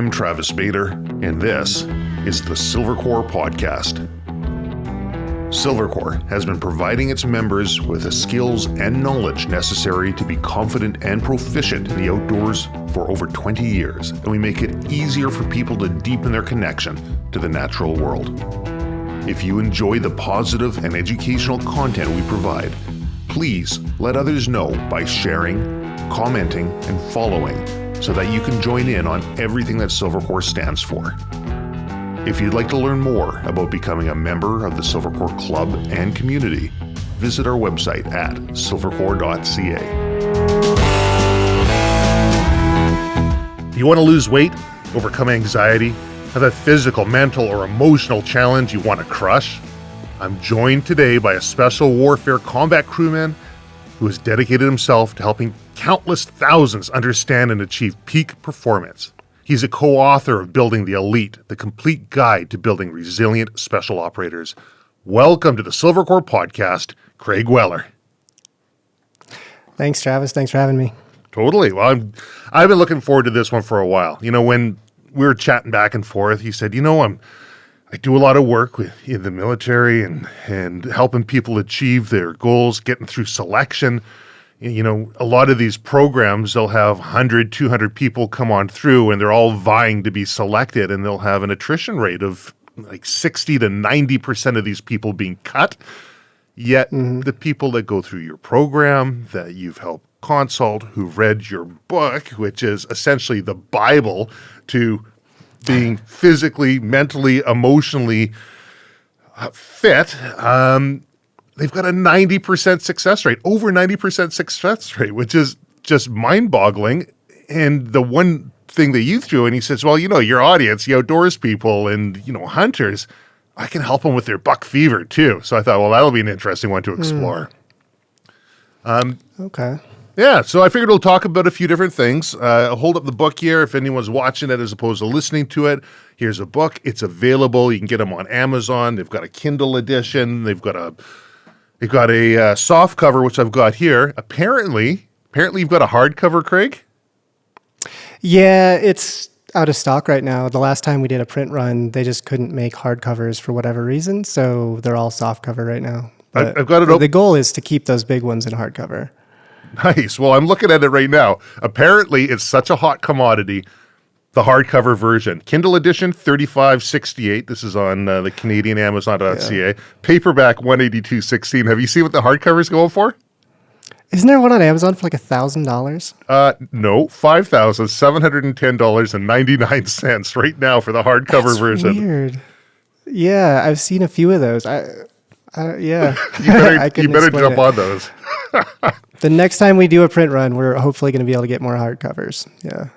I'm Travis Bader, and this is the Silvercore podcast. Silvercore has been providing its members with the skills and knowledge necessary to be confident and proficient in the outdoors for over 20 years, and we make it easier for people to deepen their connection to the natural world. If you enjoy the positive and educational content we provide, please let others know by sharing, commenting, and following so that you can join in on everything that Silvercore stands for. If you'd like to learn more about becoming a member of the Silvercore Club and community, visit our website at silvercore.ca. You want to lose weight, overcome anxiety, have a physical, mental, or emotional challenge you want to crush? I'm joined today by a special warfare combat crewman who has dedicated himself to helping countless thousands understand and achieve peak performance. He's a co-author of Building the Elite, the complete guide to building resilient special operators. Welcome to the Silvercore podcast, Craig Weller. Thanks, Travis. Thanks for having me. Totally. Well, I've been looking forward to this one for a while. You know, when we were chatting back and forth, he said, I do a lot of work in the military and helping people achieve their goals, getting through selection. You know, a lot of these programs, they'll have 100, 200 people come on through and they're all vying to be selected, and they'll have an attrition rate of like 60 to 90% of these people being cut. Yet the people that go through your program, that you've helped consult, who've read your book, which is essentially the Bible to being physically, mentally, emotionally fit, they've got a 90% success rate, over 90% success rate, which is just mind-boggling. And the one thing that you threw in, he says, well, your audience, the outdoors people and, hunters, I can help them with their buck fever too. So I thought, well, that'll be an interesting one to explore. Okay. Yeah, so I figured we'll talk about a few different things. I'll hold up the book here if anyone's watching it as opposed to listening to it. Here's a book. It's available. You can get them on Amazon. They've got a Kindle edition. They've got a soft cover, which I've got here. Apparently you've got a hardcover, Craig? Yeah, it's out of stock right now. The last time we did a print run, they just couldn't make hardcovers for whatever reason, so they're all soft cover right now. But I've got it open. The goal is to keep those big ones in hardcover. Nice. Well, I'm looking at it right now. Apparently, it's such a hot commodity, the hardcover version. Kindle edition, $35.68. This is on the Canadian Amazon.ca. Yeah. Paperback, $182.16. Have you seen what the hardcover's going for? Isn't there one on Amazon for like $1,000? No, $5,710.99 right now for the hardcover version. Weird. Yeah, I've seen a few of those. Yeah. you better jump on those. The next time we do a print run, we're hopefully going to be able to get more hardcovers. Yeah.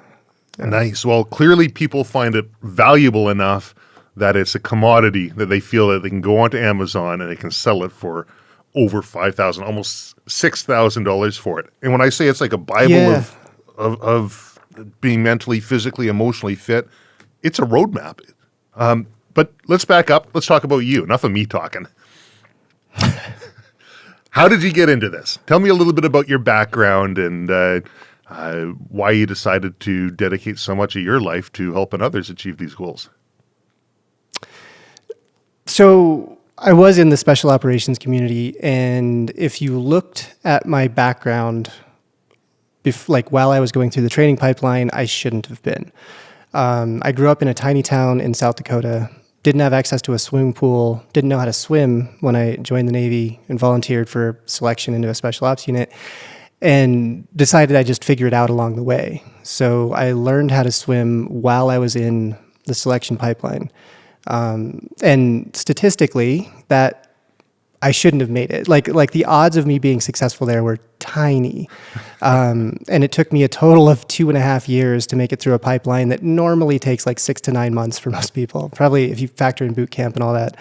Nice. Well, clearly people find it valuable enough that it's a commodity that they feel that they can go onto Amazon and they can sell it for over $5,000, almost $6,000 for it. And when I say it's like a Bible of being mentally, physically, emotionally fit, it's a roadmap. But let's back up. Let's talk about you. Enough of me talking. How did you get into this? Tell me a little bit about your background and why you decided to dedicate so much of your life to helping others achieve these goals. So I was in the special operations community, and if you looked at my background, while I was going through the training pipeline, I shouldn't have been. I grew up in a tiny town in South Dakota. Didn't have access to a swimming pool, didn't know how to swim when I joined the Navy and volunteered for selection into a special ops unit, and decided I'd just figure it out along the way. So I learned how to swim while I was in the selection pipeline. And statistically, that I shouldn't have made it. Like the odds of me being successful there were tiny. And it took me a total of 2.5 years to make it through a pipeline that normally takes like 6 to 9 months for most people. Probably if you factor in boot camp and all that,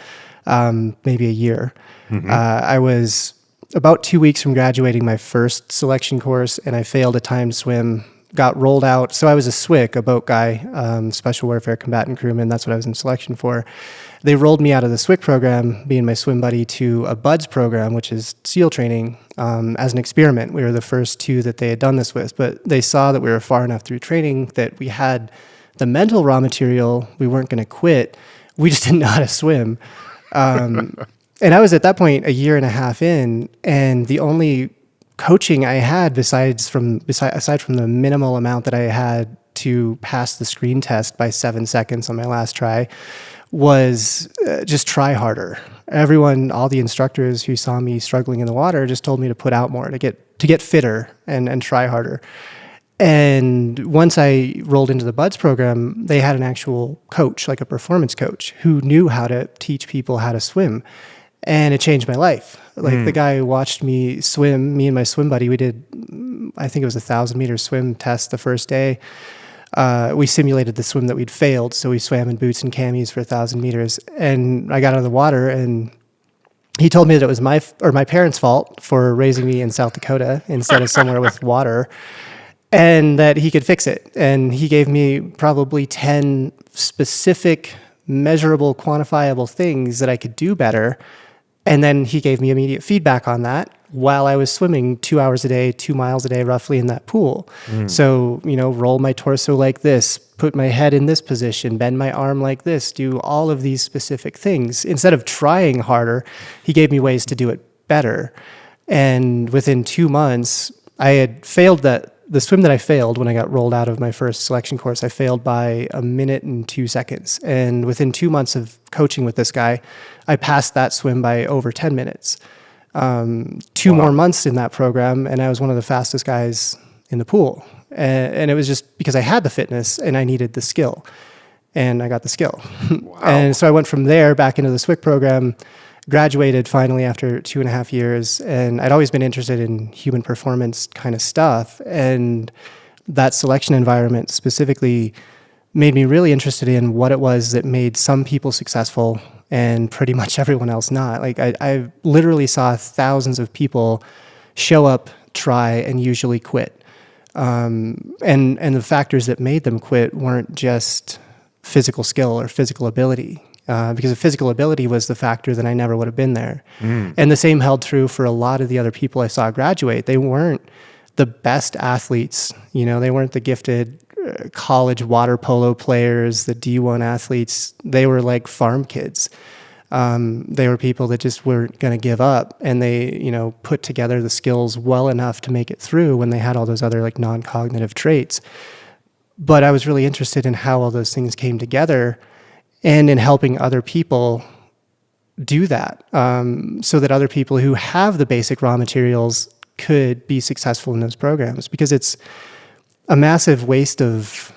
maybe a year. Mm-hmm. I was about 2 weeks from graduating my first selection course, and I failed a timed swim, got rolled out. So I was a SWCC, a boat guy, special warfare combatant crewman. That's what I was in selection for. They rolled me out of the SWCC program, being my swim buddy, to a BUDS program, which is SEAL training, as an experiment. We were the first two that they had done this with, but they saw that we were far enough through training that we had The mental raw material, we weren't going to quit. We just didn't know how to swim. And I was at that point a year and a half in, and the only coaching I had aside from the minimal amount that I had to pass the screen test by 7 seconds on my last try was just try harder. All the instructors who saw me struggling in the water just told me to put out more, to get fitter and try harder. And once I rolled into the BUDS program, they had an actual coach, like a performance coach, who knew how to teach people how to swim. And it changed my life. Like the guy who watched me swim, me and my swim buddy, we did, I think it was a 1,000-meter swim test the first day. We simulated the swim that we'd failed. So we swam in boots and camis for 1,000 meters. And I got out of the water, and he told me that it was my parents' fault for raising me in South Dakota instead of somewhere with water, and that he could fix it. And he gave me probably 10 specific, measurable, quantifiable things that I could do better. And then he gave me immediate feedback on that while I was swimming 2 hours a day, 2 miles a day, roughly in that pool. So, roll my torso like this, put my head in this position, bend my arm like this, do all of these specific things. Instead of trying harder, he gave me ways to do it better. And within 2 months, I had failed the swim that I failed when I got rolled out of my first selection course, I failed by 1 minute and 2 seconds. And within 2 months of coaching with this guy, I passed that swim by over 10 minutes. 2 more months in that program, and I was one of the fastest guys in the pool. And it was just because I had the fitness and I needed the skill. And I got the skill. Wow. And so I went from there back into the SWIC program, graduated finally after 2.5 years, and I'd always been interested in human performance kind of stuff. And that selection environment specifically made me really interested in what it was that made some people successful and pretty much everyone else not. Like I literally saw thousands of people show up, try, and usually quit. And the factors that made them quit weren't just physical skill or physical ability. Because if physical ability was the factor, then I never would have been there. And the same held true for a lot of the other people I saw graduate. They weren't the best athletes. They weren't the gifted college water polo players, the D1 athletes. They were like farm kids. They were people that just weren't going to give up, and they, put together the skills well enough to make it through when they had all those other like non-cognitive traits. But I was really interested in how all those things came together, and in helping other people do that, so that other people who have the basic raw materials could be successful in those programs. Because it's a massive waste of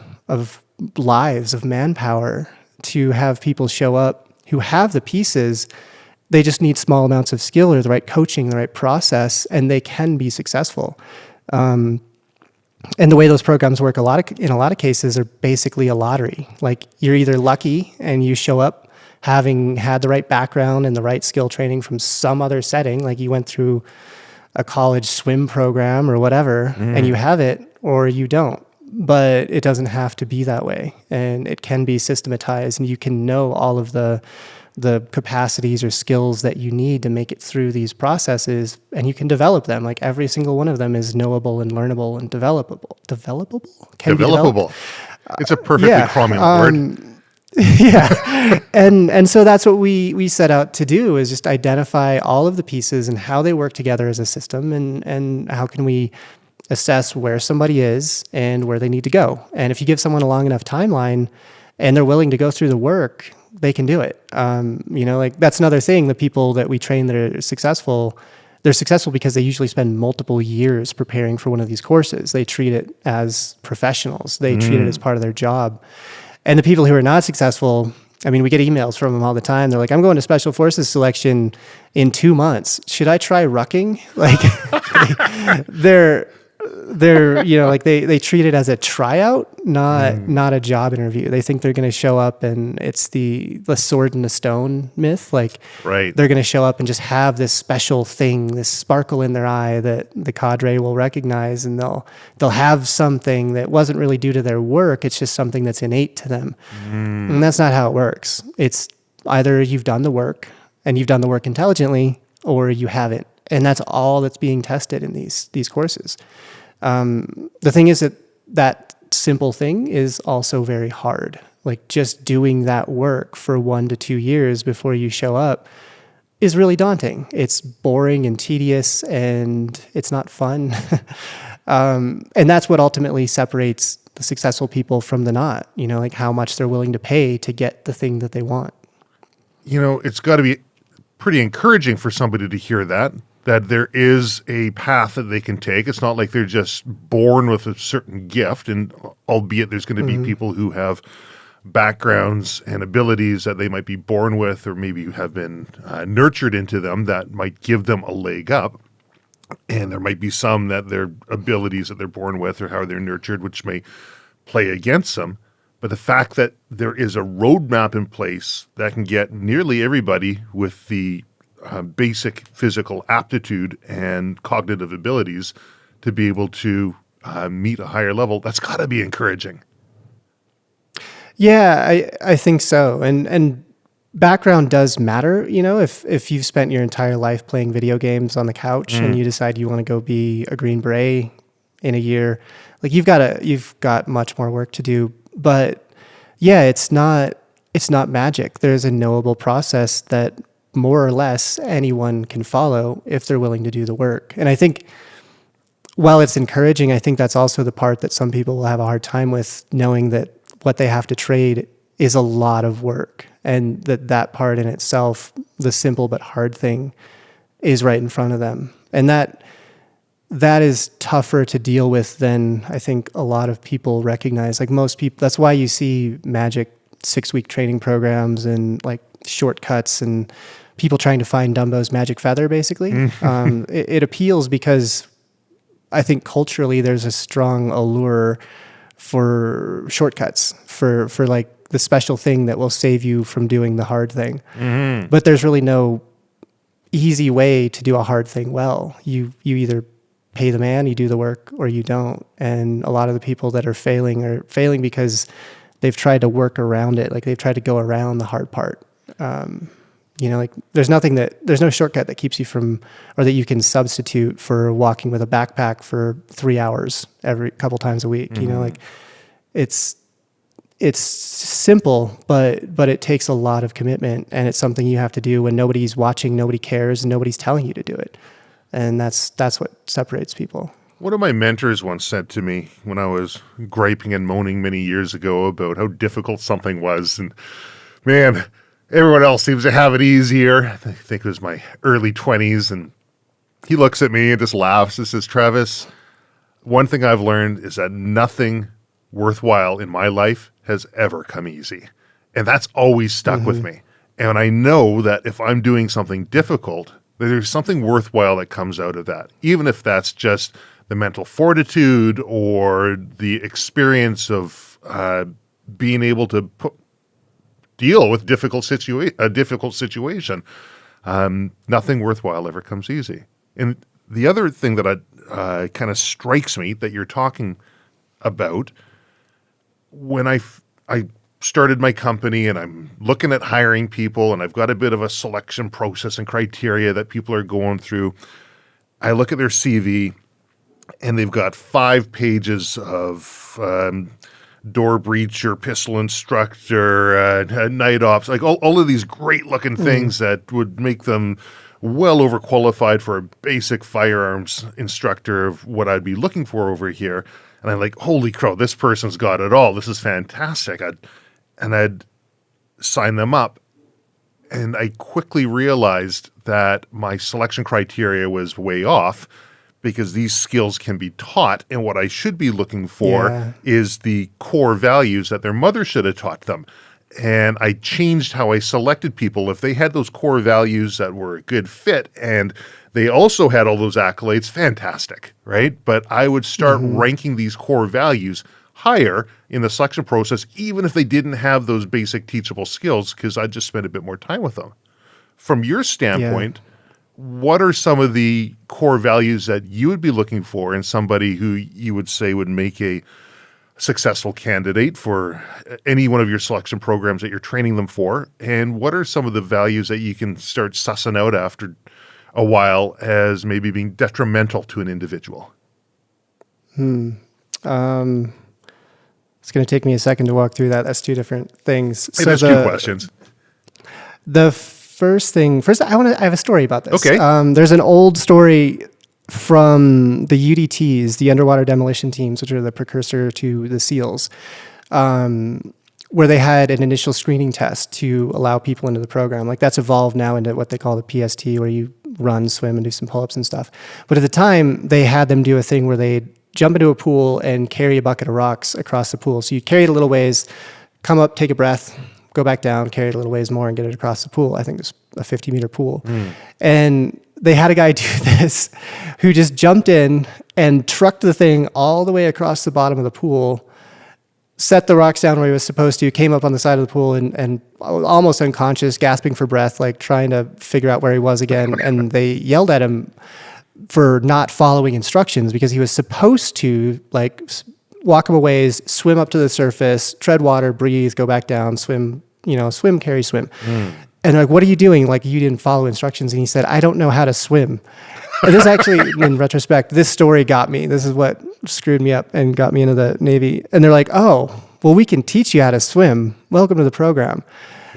lives, of manpower, to have people show up who have the pieces. They just need small amounts of skill or the right coaching, the right process, and they can be successful. And the way those programs work in a lot of cases are basically a lottery. Like you're either lucky and you show up having had the right background and the right skill training from some other setting, like you went through a college swim program or whatever, and you have it, or you don't. But it doesn't have to be that way. And it can be systematized, and you can know all of the capacities or skills that you need to make it through these processes, and you can develop them. Like every single one of them is knowable and learnable and developable. Developable? It's a perfectly cromulent word. Yeah. And so that's what we set out to do, is just identify all of the pieces and how they work together as a system, and how can we assess where somebody is and where they need to go. And if you give someone a long enough timeline and they're willing to go through the work, they can do it. Like that's another thing. The people that we train that are successful, they're successful because they usually spend multiple years preparing for one of these courses. They treat it as professionals. They treat it as part of their job. And the people who are not successful, we get emails from them all the time. They're like, I'm going to Special Forces selection in 2 months. Should I try rucking? Like they're they treat it as a tryout, not a job interview. They think they're going to show up, and it's the sword and the stone myth. Like, right. They're going to show up and just have this special thing, this sparkle in their eye that the cadre will recognize, and they'll have something that wasn't really due to their work. It's just something that's innate to them. And that's not how it works. It's either you've done the work and you've done the work intelligently, or you haven't. And that's all that's being tested in these courses. The thing is that simple thing is also very hard. Like just doing that work for 1 to 2 years before you show up is really daunting. It's boring and tedious, and it's not fun. And that's what ultimately separates the successful people from the not, like how much they're willing to pay to get the thing that they want. It's got to be pretty encouraging for somebody to hear that there is a path that they can take. It's not like they're just born with a certain gift, and albeit there's going to be people who have backgrounds and abilities that they might be born with, or maybe have been nurtured into them, that might give them a leg up. And there might be some that their abilities that they're born with or how they're nurtured, which may play against them. But the fact that there is a roadmap in place that can get nearly everybody with the basic physical aptitude and cognitive abilities to be able to meet a higher level, that's got to be encouraging. Yeah, I think so. And background does matter. If you've spent your entire life playing video games on the couch and you decide you want to go be a Green Beret in a year, like you've got much more work to do. But yeah, it's not magic. There's a knowable process that more or less anyone can follow if they're willing to do the work. And I think while it's encouraging, I think that's also the part that some people will have a hard time with, knowing that what they have to trade is a lot of work, and that part in itself, the simple but hard thing, is right in front of them. And that is tougher to deal with than I think a lot of people recognize. Like most people, that's why you see magic 6-week training programs and like shortcuts and people trying to find Dumbo's magic feather, basically. It appeals because I think culturally there's a strong allure for shortcuts, for like the special thing that will save you from doing the hard thing. But there's really no easy way to do a hard thing well. You either pay the man, you do the work, or you don't. And a lot of the people that are failing because they've tried to work around it. Like they've tried to go around the hard part. Like there's no shortcut that keeps you from, or that you can substitute for walking with a backpack for 3 hours every couple times a week. Like it's simple, but it takes a lot of commitment, and it's something you have to do when nobody's watching, nobody cares, and nobody's telling you to do it. And that's what separates people. One of my mentors once said to me when I was griping and moaning many years ago about how difficult something was, and man, everyone else seems to have it easier. I think it was my early 20s, and he looks at me and just laughs and says, Travis, one thing I've learned is that nothing worthwhile in my life has ever come easy. And that's always stuck with me. And I know that if I'm doing something difficult, there's something worthwhile that comes out of that, even if that's just the mental fortitude or the experience of being able to deal with a difficult situation. Nothing worthwhile ever comes easy. And the other thing that kind of strikes me that you're talking about, when I started my company and I'm looking at hiring people and I've got a bit of a selection process and criteria that people are going through, I look at their CV and they've got 5 pages of door breacher, pistol instructor, night ops, like all of these great looking things that would make them well overqualified for a basic firearms instructor of what I'd be looking for over here. And I'm like, holy crow, this person's got it all. This is fantastic. I'd sign them up. And I quickly realized that my selection criteria was way off, because these skills can be taught, and what I should be looking for is the core values that their mother should have taught them. And I changed how I selected people. If they had those core values that were a good fit and they also had all those accolades, fantastic, right? But I would start ranking these core values higher in the selection process, even if they didn't have those basic teachable skills, because I just spent a bit more time with them. From your standpoint, what are some of the core values that you would be looking for in somebody who you would say would make a successful candidate for any one of your selection programs that you're training them for? And what are some of the values that you can start sussing out after a while as maybe being detrimental to an individual? It's going to take me a second to walk through that. That's two different things. Hey, there's two questions. The first, I have a story about this. Okay. There's an old story from the UDTs, the underwater demolition teams, which are the precursor to the SEALs, where they had an initial screening test to allow people into the program. Like that's evolved now into what they call the PST, where you run, swim, and do some pull-ups and stuff. But at the time, they had them do a thing where they'd jump into a pool and carry a bucket of rocks across the pool. So you carry it a little ways, come up, take a breath, go back down, carry it a little ways more, and get it across the pool. I think it's a 50-meter pool. And they had a guy do this who just jumped in and trucked the thing all the way across the bottom of the pool, set the rocks down where he was supposed to, came up on the side of the pool and almost unconscious, gasping for breath, like trying to figure out where he was again. And they yelled at him for not following instructions because he was supposed to like walk him a ways, swim up to the surface, tread water, breathe, go back down, swim, swim, carry, swim. And like, what are you doing? Like, you didn't follow instructions. And he said, I don't know how to swim. And this actually, in retrospect, this story got me. This is what screwed me up and got me into the Navy. And they're like, oh, well, we can teach you how to swim. Welcome to the program.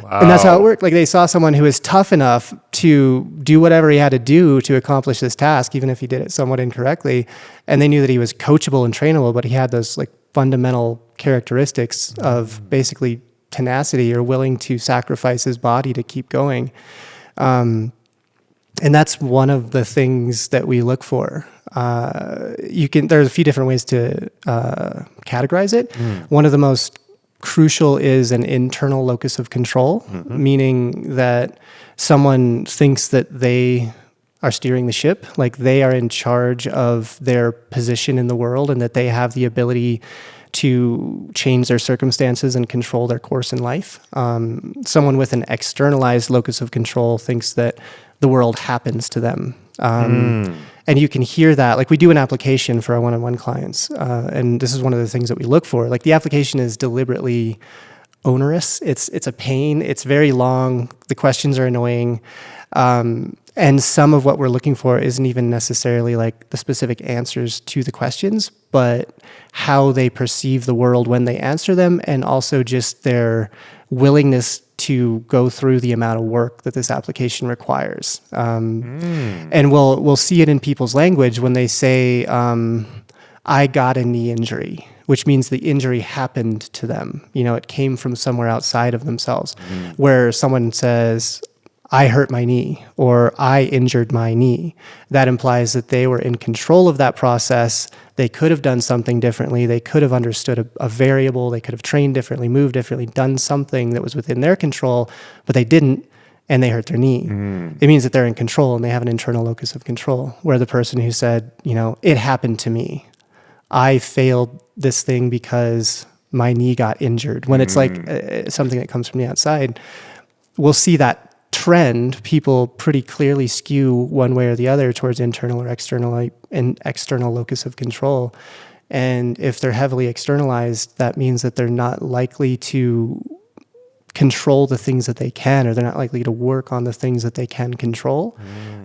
Wow. And that's how it worked. Like, they saw someone who was tough enough to do whatever he had to do to accomplish this task, even if he did it somewhat incorrectly. And they knew that he was coachable and trainable, but he had those like fundamental characteristics of basically tenacity or willing to sacrifice his body to keep going. And that's one of the things that we look for. There's a few different ways to categorize it. One of the most crucial is an internal locus of control, meaning that someone thinks that they are steering the ship, like they are in charge of their position in the world and that they have the ability to change their circumstances and control their course in life. Someone with an externalized locus of control thinks that the world happens to them. And you can hear that. Like, we do an application for our one-on-one clients, and this is one of the things that we look for. Like, the application is deliberately onerous. It's a pain. It's very long. The questions are annoying. And some of what we're looking for isn't even necessarily like the specific answers to the questions, but how they perceive the world when they answer them, and also just their willingness to go through the amount of work that this application requires. And we'll see it in people's language when they say, I got a knee injury, which means the injury happened to them. It came from somewhere outside of themselves. Where someone says, I hurt my knee, or I injured my knee. That implies that they were in control of that process. They could have done something differently. They could have understood a variable. They could have trained differently, moved differently, done something that was within their control, but they didn't, and they hurt their knee. It means that they're in control and they have an internal locus of control, where the person who said, it happened to me. I failed this thing because my knee got injured. When it's like something that comes from the outside, we'll see that trend. People pretty clearly skew one way or the other towards internal or external locus of control. And if they're heavily externalized, that means that they're not likely to control the things that they can, or they're not likely to work on the things that they can control.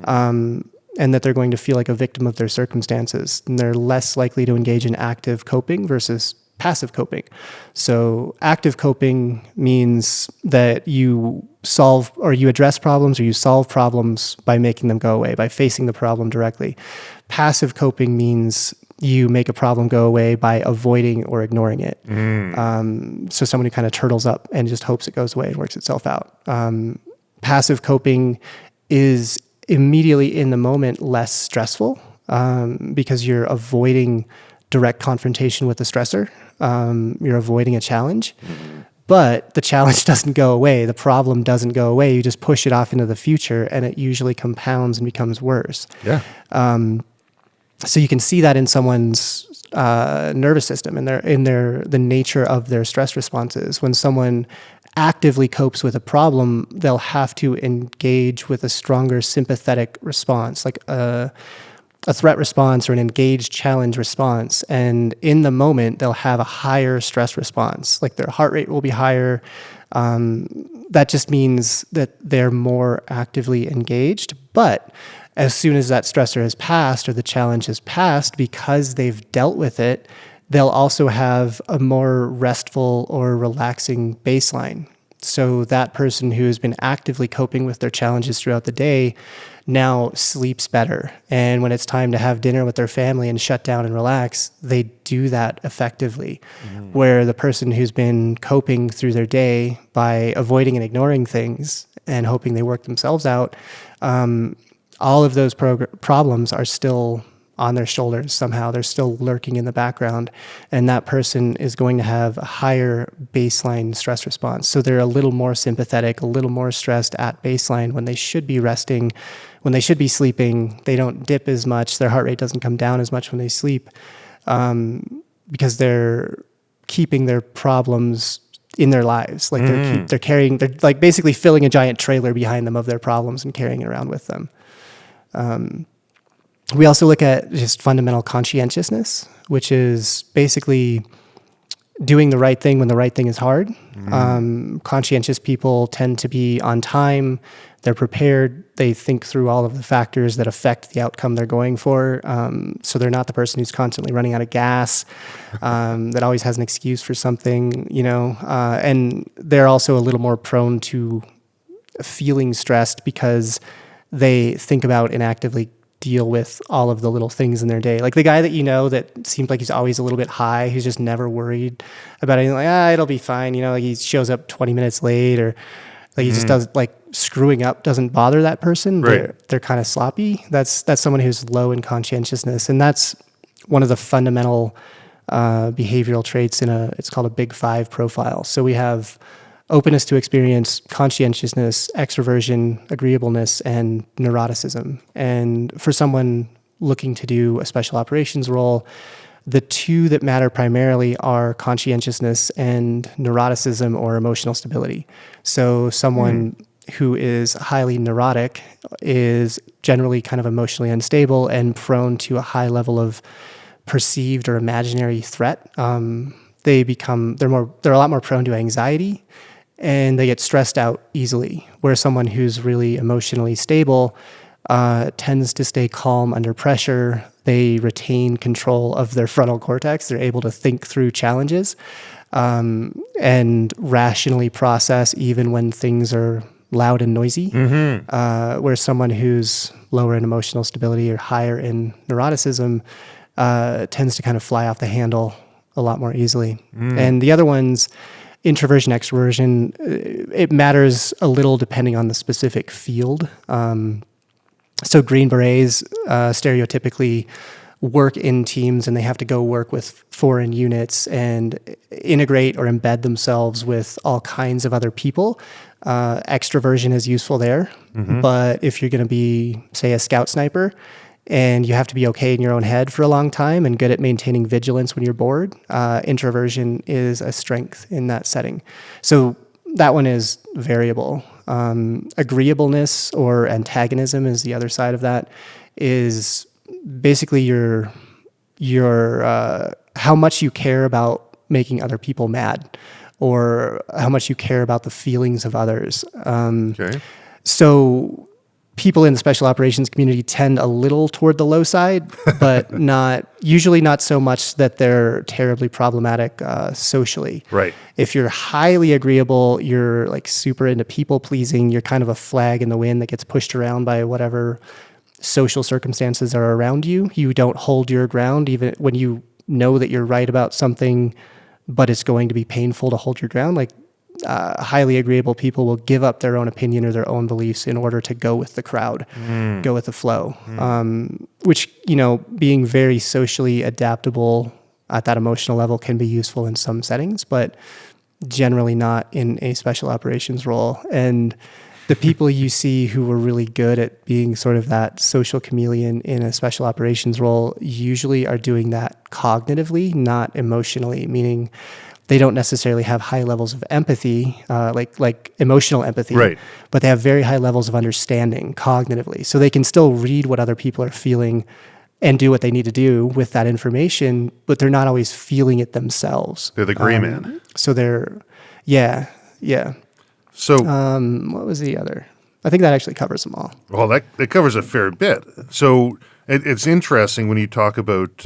And that they're going to feel like a victim of their circumstances. And they're less likely to engage in active coping versus passive coping. So active coping means that you solve, or you address problems, or you solve problems by making them go away, by facing the problem directly. Passive coping means you make a problem go away by avoiding or ignoring it. So someone who kind of turtles up and just hopes it goes away and works itself out. Passive coping is immediately in the moment less stressful, because you're avoiding direct confrontation with the stressor. You're avoiding a challenge, but the challenge doesn't go away. The problem doesn't go away. You just push it off into the future, and it usually compounds and becomes worse. Yeah. So you can see that in someone's nervous system and the nature of their stress responses. When someone actively copes with a problem, they'll have to engage with a stronger sympathetic response, like a threat response or an engaged challenge response. And in the moment, they'll have a higher stress response. Like, their heart rate will be higher. That just means that they're more actively engaged. But as soon as that stressor has passed, or the challenge has passed, because they've dealt with it, they'll also have a more restful or relaxing baseline. So that person who has been actively coping with their challenges throughout the day now sleeps better. And when it's time to have dinner with their family and shut down and relax, they do that effectively. Where the person who's been coping through their day by avoiding and ignoring things and hoping they work themselves out, all of those problems are still on their shoulders somehow. They're still lurking in the background, and that person is going to have a higher baseline stress response. So they're a little more sympathetic, a little more stressed at baseline when they should be resting, when they should be sleeping. They don't dip as much. Their heart rate doesn't come down as much when they sleep, because they're keeping their problems in their lives. Like they're like basically filling a giant trailer behind them of their problems and carrying it around with them. We also look at just fundamental conscientiousness, which is basically doing the right thing when the right thing is hard. Conscientious people tend to be on time. They're prepared. They think through all of the factors that affect the outcome they're going for. So they're not the person who's constantly running out of gas, that always has an excuse for something, and they're also a little more prone to feeling stressed because they think about and actively deal with all of the little things in their day. Like the guy that that seems like he's always a little bit high, who's just never worried about anything, like, it'll be fine. Like he shows up 20 minutes late, or like he just does, like, screwing up doesn't bother that person. Right. They're kind of sloppy. That's someone who's low in conscientiousness. And that's one of the fundamental behavioral traits it's called a Big Five profile. So we have openness to experience, conscientiousness, extroversion, agreeableness, and neuroticism. And for someone looking to do a special operations role, the two that matter primarily are conscientiousness and neuroticism, or emotional stability. So someone who is highly neurotic is generally kind of emotionally unstable and prone to a high level of perceived or imaginary threat. They're a lot more prone to anxiety, and they get stressed out easily, where someone who's really emotionally stable tends to stay calm under pressure. They retain control of their frontal cortex. They're able to think through challenges and rationally process even when things are loud and noisy, where someone who's lower in emotional stability or higher in neuroticism tends to kind of fly off the handle a lot more easily. And the other ones, introversion, extroversion, it matters a little depending on the specific field. So Green Berets stereotypically work in teams, and they have to go work with foreign units and integrate or embed themselves with all kinds of other people. Extroversion is useful there, but if you're going to be, say, a scout sniper, and you have to be okay in your own head for a long time and good at maintaining vigilance when you're bored, introversion is a strength in that setting. So that one is variable. Agreeableness or antagonism is the other side of that, is basically your how much you care about making other people mad, or how much you care about the feelings of others. So people in the special operations community tend a little toward the low side, but usually not so much that they're terribly problematic socially. Right. If you're highly agreeable, you're like super into people pleasing, you're kind of a flag in the wind that gets pushed around by whatever social circumstances are around you. You don't hold your ground even when you know that you're right about something, but it's going to be painful to hold your ground. Like highly agreeable people will give up their own opinion or their own beliefs in order to go with the crowd, go with the flow, which, being very socially adaptable at that emotional level can be useful in some settings, but generally not in a special operations role. And the people you see who were really good at being sort of that social chameleon in a special operations role usually are doing that cognitively, not emotionally, meaning they don't necessarily have high levels of empathy, like emotional empathy, right, but they have very high levels of understanding cognitively. So they can still read what other people are feeling and do what they need to do with that information, but they're not always feeling it themselves. They're the gray man. So they're, yeah. So what was the other? I think that actually covers them all. Well, that covers a fair bit. So it's interesting when you talk about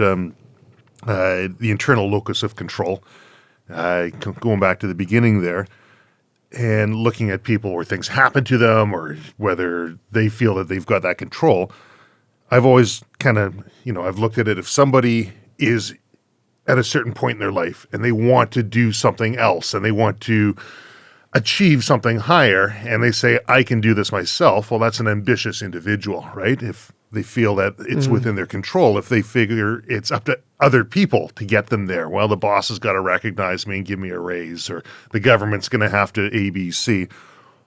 the internal locus of control, going back to the beginning there, and looking at people where things happen to them or whether they feel that they've got that control. I've always kind of, I've looked at it, if somebody is at a certain point in their life and they want to do something else and they want to achieve something higher and they say, I can do this myself, well, that's an ambitious individual, right? If they feel that it's within their control, if they figure it's up to other people to get them there, well, the boss has got to recognize me and give me a raise, or the government's going to have to ABC,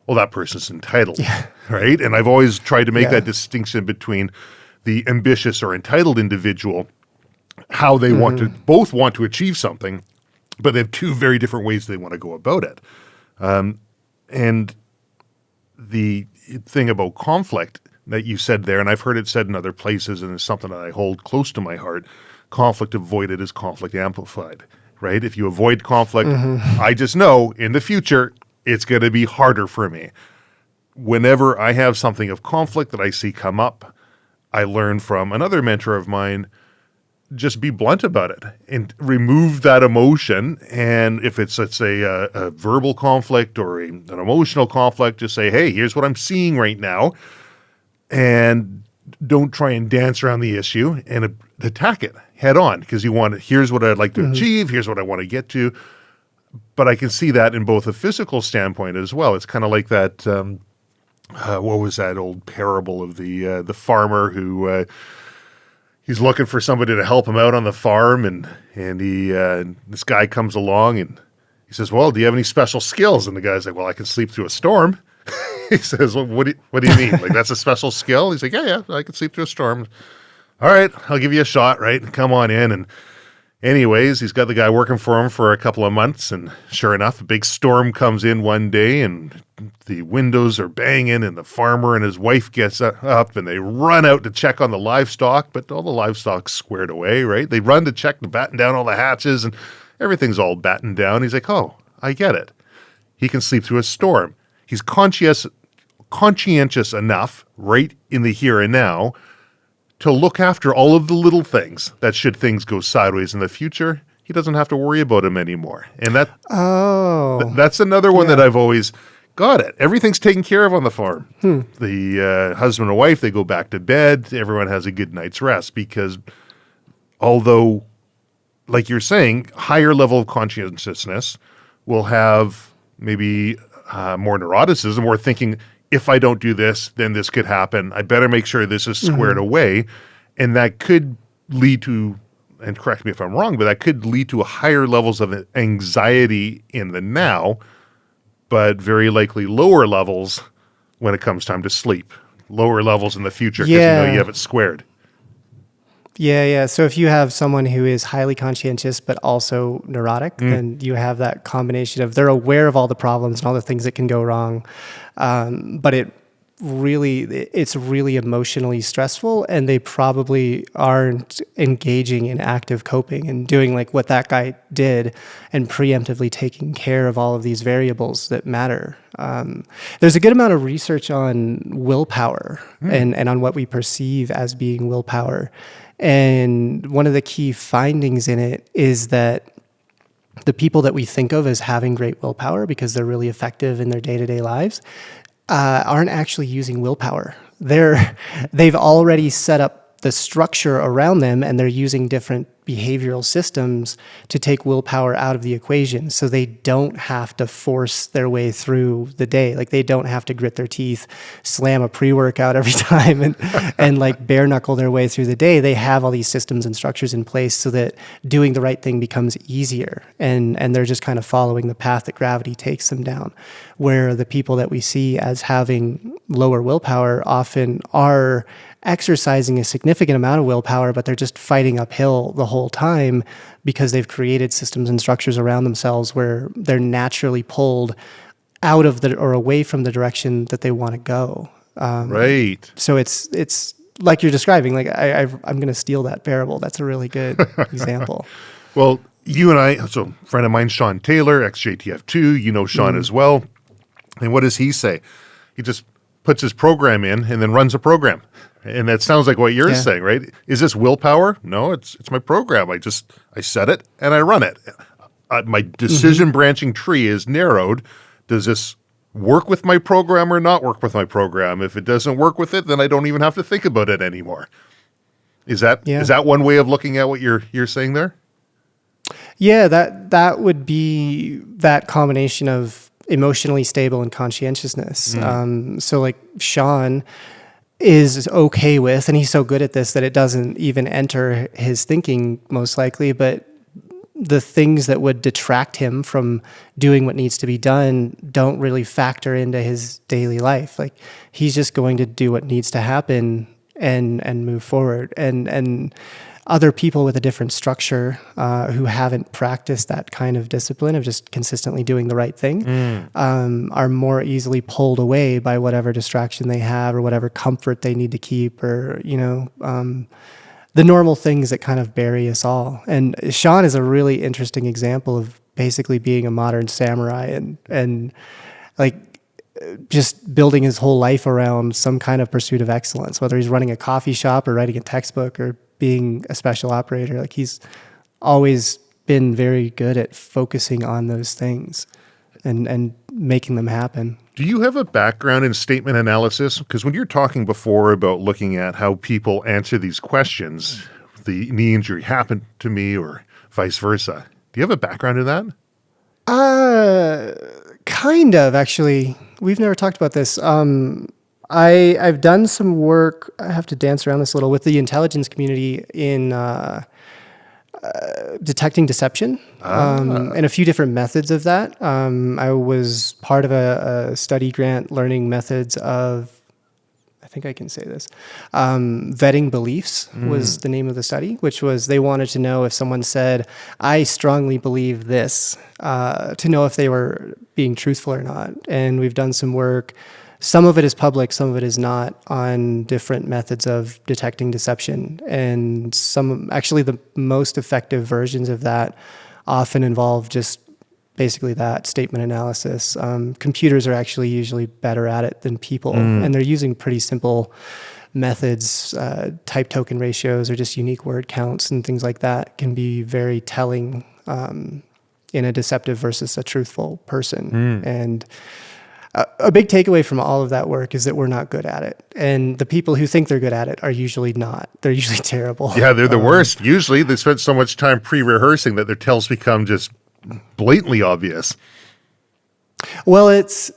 well, that person's entitled, right? And I've always tried to make that distinction between the ambitious or entitled individual, how they both want to achieve something, but they have two very different ways they want to go about it. And the thing about conflict that you said there, and I've heard it said in other places, and it's something that I hold close to my heart, conflict avoided is conflict amplified, right? If you avoid conflict, I just know in the future, it's going to be harder for me. Whenever I have something of conflict that I see come up, I learn from another mentor of mine, just be blunt about it and remove that emotion. And if it's, let's say, a verbal conflict or an emotional conflict, just say, hey, here's what I'm seeing right now. And don't try and dance around the issue and attack it head on, because here's what I'd like to achieve, here's what I want to get to. But I can see that in both a physical standpoint as well. It's kind of like that, what was that old parable of the farmer who he's looking for somebody to help him out on the farm, and this guy comes along and he says, well, do you have any special skills? And the guy's like, well, I can sleep through a storm. He says, well, what do you mean? Like, that's a special skill? He's like, yeah, I can sleep through a storm. All right, I'll give you a shot, right? Come on in. And anyways, he's got the guy working for him for a couple of months, and sure enough, a big storm comes in one day, and the windows are banging, and the farmer and his wife gets up, and they run out to check on the livestock, but all the livestock's squared away, right? They run to check to batten down all the hatches, and everything's all battened down. He's like, oh, I get it. He can sleep through a storm. He's conscientious enough right in the here and now to look after all of the little things that should things go sideways in the future, he doesn't have to worry about them anymore. And that's another one that I've always got it. Everything's taken care of on the farm. The husband and wife, they go back to bed. Everyone has a good night's rest, because although, like you're saying, higher level of conscientiousness will have maybe more neuroticism, or thinking, if I don't do this, then this could happen. I better make sure this is squared away. And that could lead to, and correct me if I'm wrong, but that could lead to higher levels of anxiety in the now, but very likely lower levels when it comes time to sleep. Lower levels in the future, because you know you have it squared. Yeah. So if you have someone who is highly conscientious but also neurotic, then you have that combination of, they're aware of all the problems and all the things that can go wrong, but it's really emotionally stressful, and they probably aren't engaging in active coping and doing like what that guy did and preemptively taking care of all of these variables that matter. There's a good amount of research on willpower and on what we perceive as being willpower. And one of the key findings in it is that the people that we think of as having great willpower because they're really effective in their day-to-day lives aren't actually using willpower. They've already set up the structure around them, and they're using different behavioral systems to take willpower out of the equation, so they don't have to force their way through the day. Like, they don't have to grit their teeth, slam a pre-workout every time, and like bare knuckle their way through the day. They have all these systems and structures in place so that doing the right thing becomes easier, and they're just kind of following the path that gravity takes them down. Where the people that we see as having lower willpower often are exercising a significant amount of willpower, but they're just fighting uphill the whole time because they've created systems and structures around themselves where they're naturally pulled out of or away from the direction that they want to go. Right. So it's like you're describing. Like I'm going to steal that parable. That's a really good example. Well, you and I, so a friend of mine, Sean Taylor, ex-JTF2, you know Sean as well. And what does he say? He just puts his program in and then runs a program, And that sounds like what you're Yeah. saying, right? Is this willpower? No, it's my program. I set it and I run it. My decision branching tree is narrowed. Does this work with my program or not work with my program? If it doesn't work with it, then I don't even have to think about it anymore. Is that one way of looking at what you're saying there? Yeah, that would be that combination of emotionally stable and conscientiousness. So like Sean is okay with, and he's so good at this that it doesn't even enter his thinking most likely, but the things that would detract him from doing what needs to be done don't really factor into his daily life. Like he's just going to do what needs to happen and move forward. And other people with a different structure who haven't practiced that kind of discipline of just consistently doing the right thing are more easily pulled away by whatever distraction they have or whatever comfort they need to keep, or the normal things that kind of bury us all. And Sean is a really interesting example of basically being a modern samurai and like just building his whole life around some kind of pursuit of excellence, whether he's running a coffee shop or writing a textbook or being a special operator. Like he's always been very good at focusing on those things and making them happen. Do you have a background in statement analysis? Because when you're talking before about looking at how people answer these questions, the injury happened to me or vice versa, do you have a background in that? Kind of, actually. We've never talked about this. I've done some work, I have to dance around this a little, with the intelligence community in detecting deception and a few different methods of that. I was part of a study grant learning methods of, I think I can say this, vetting beliefs was the name of the study, which was they wanted to know if someone said, I strongly believe this, to know if they were being truthful or not. And we've done some work. Some of it is public, some of it is not, on different methods of detecting deception. And actually the most effective versions of that often involve just basically that statement analysis. Computers are actually usually better at it than people, and they're using pretty simple methods. Type token ratios or just unique word counts and things like that can be very telling in a deceptive versus a truthful person. And a big takeaway from all of that work is that we're not good at it. And the people who think they're good at it are usually not. They're usually terrible. Yeah, they're the worst. Usually they spend so much time pre-rehearsing that their tells become just blatantly obvious. Well,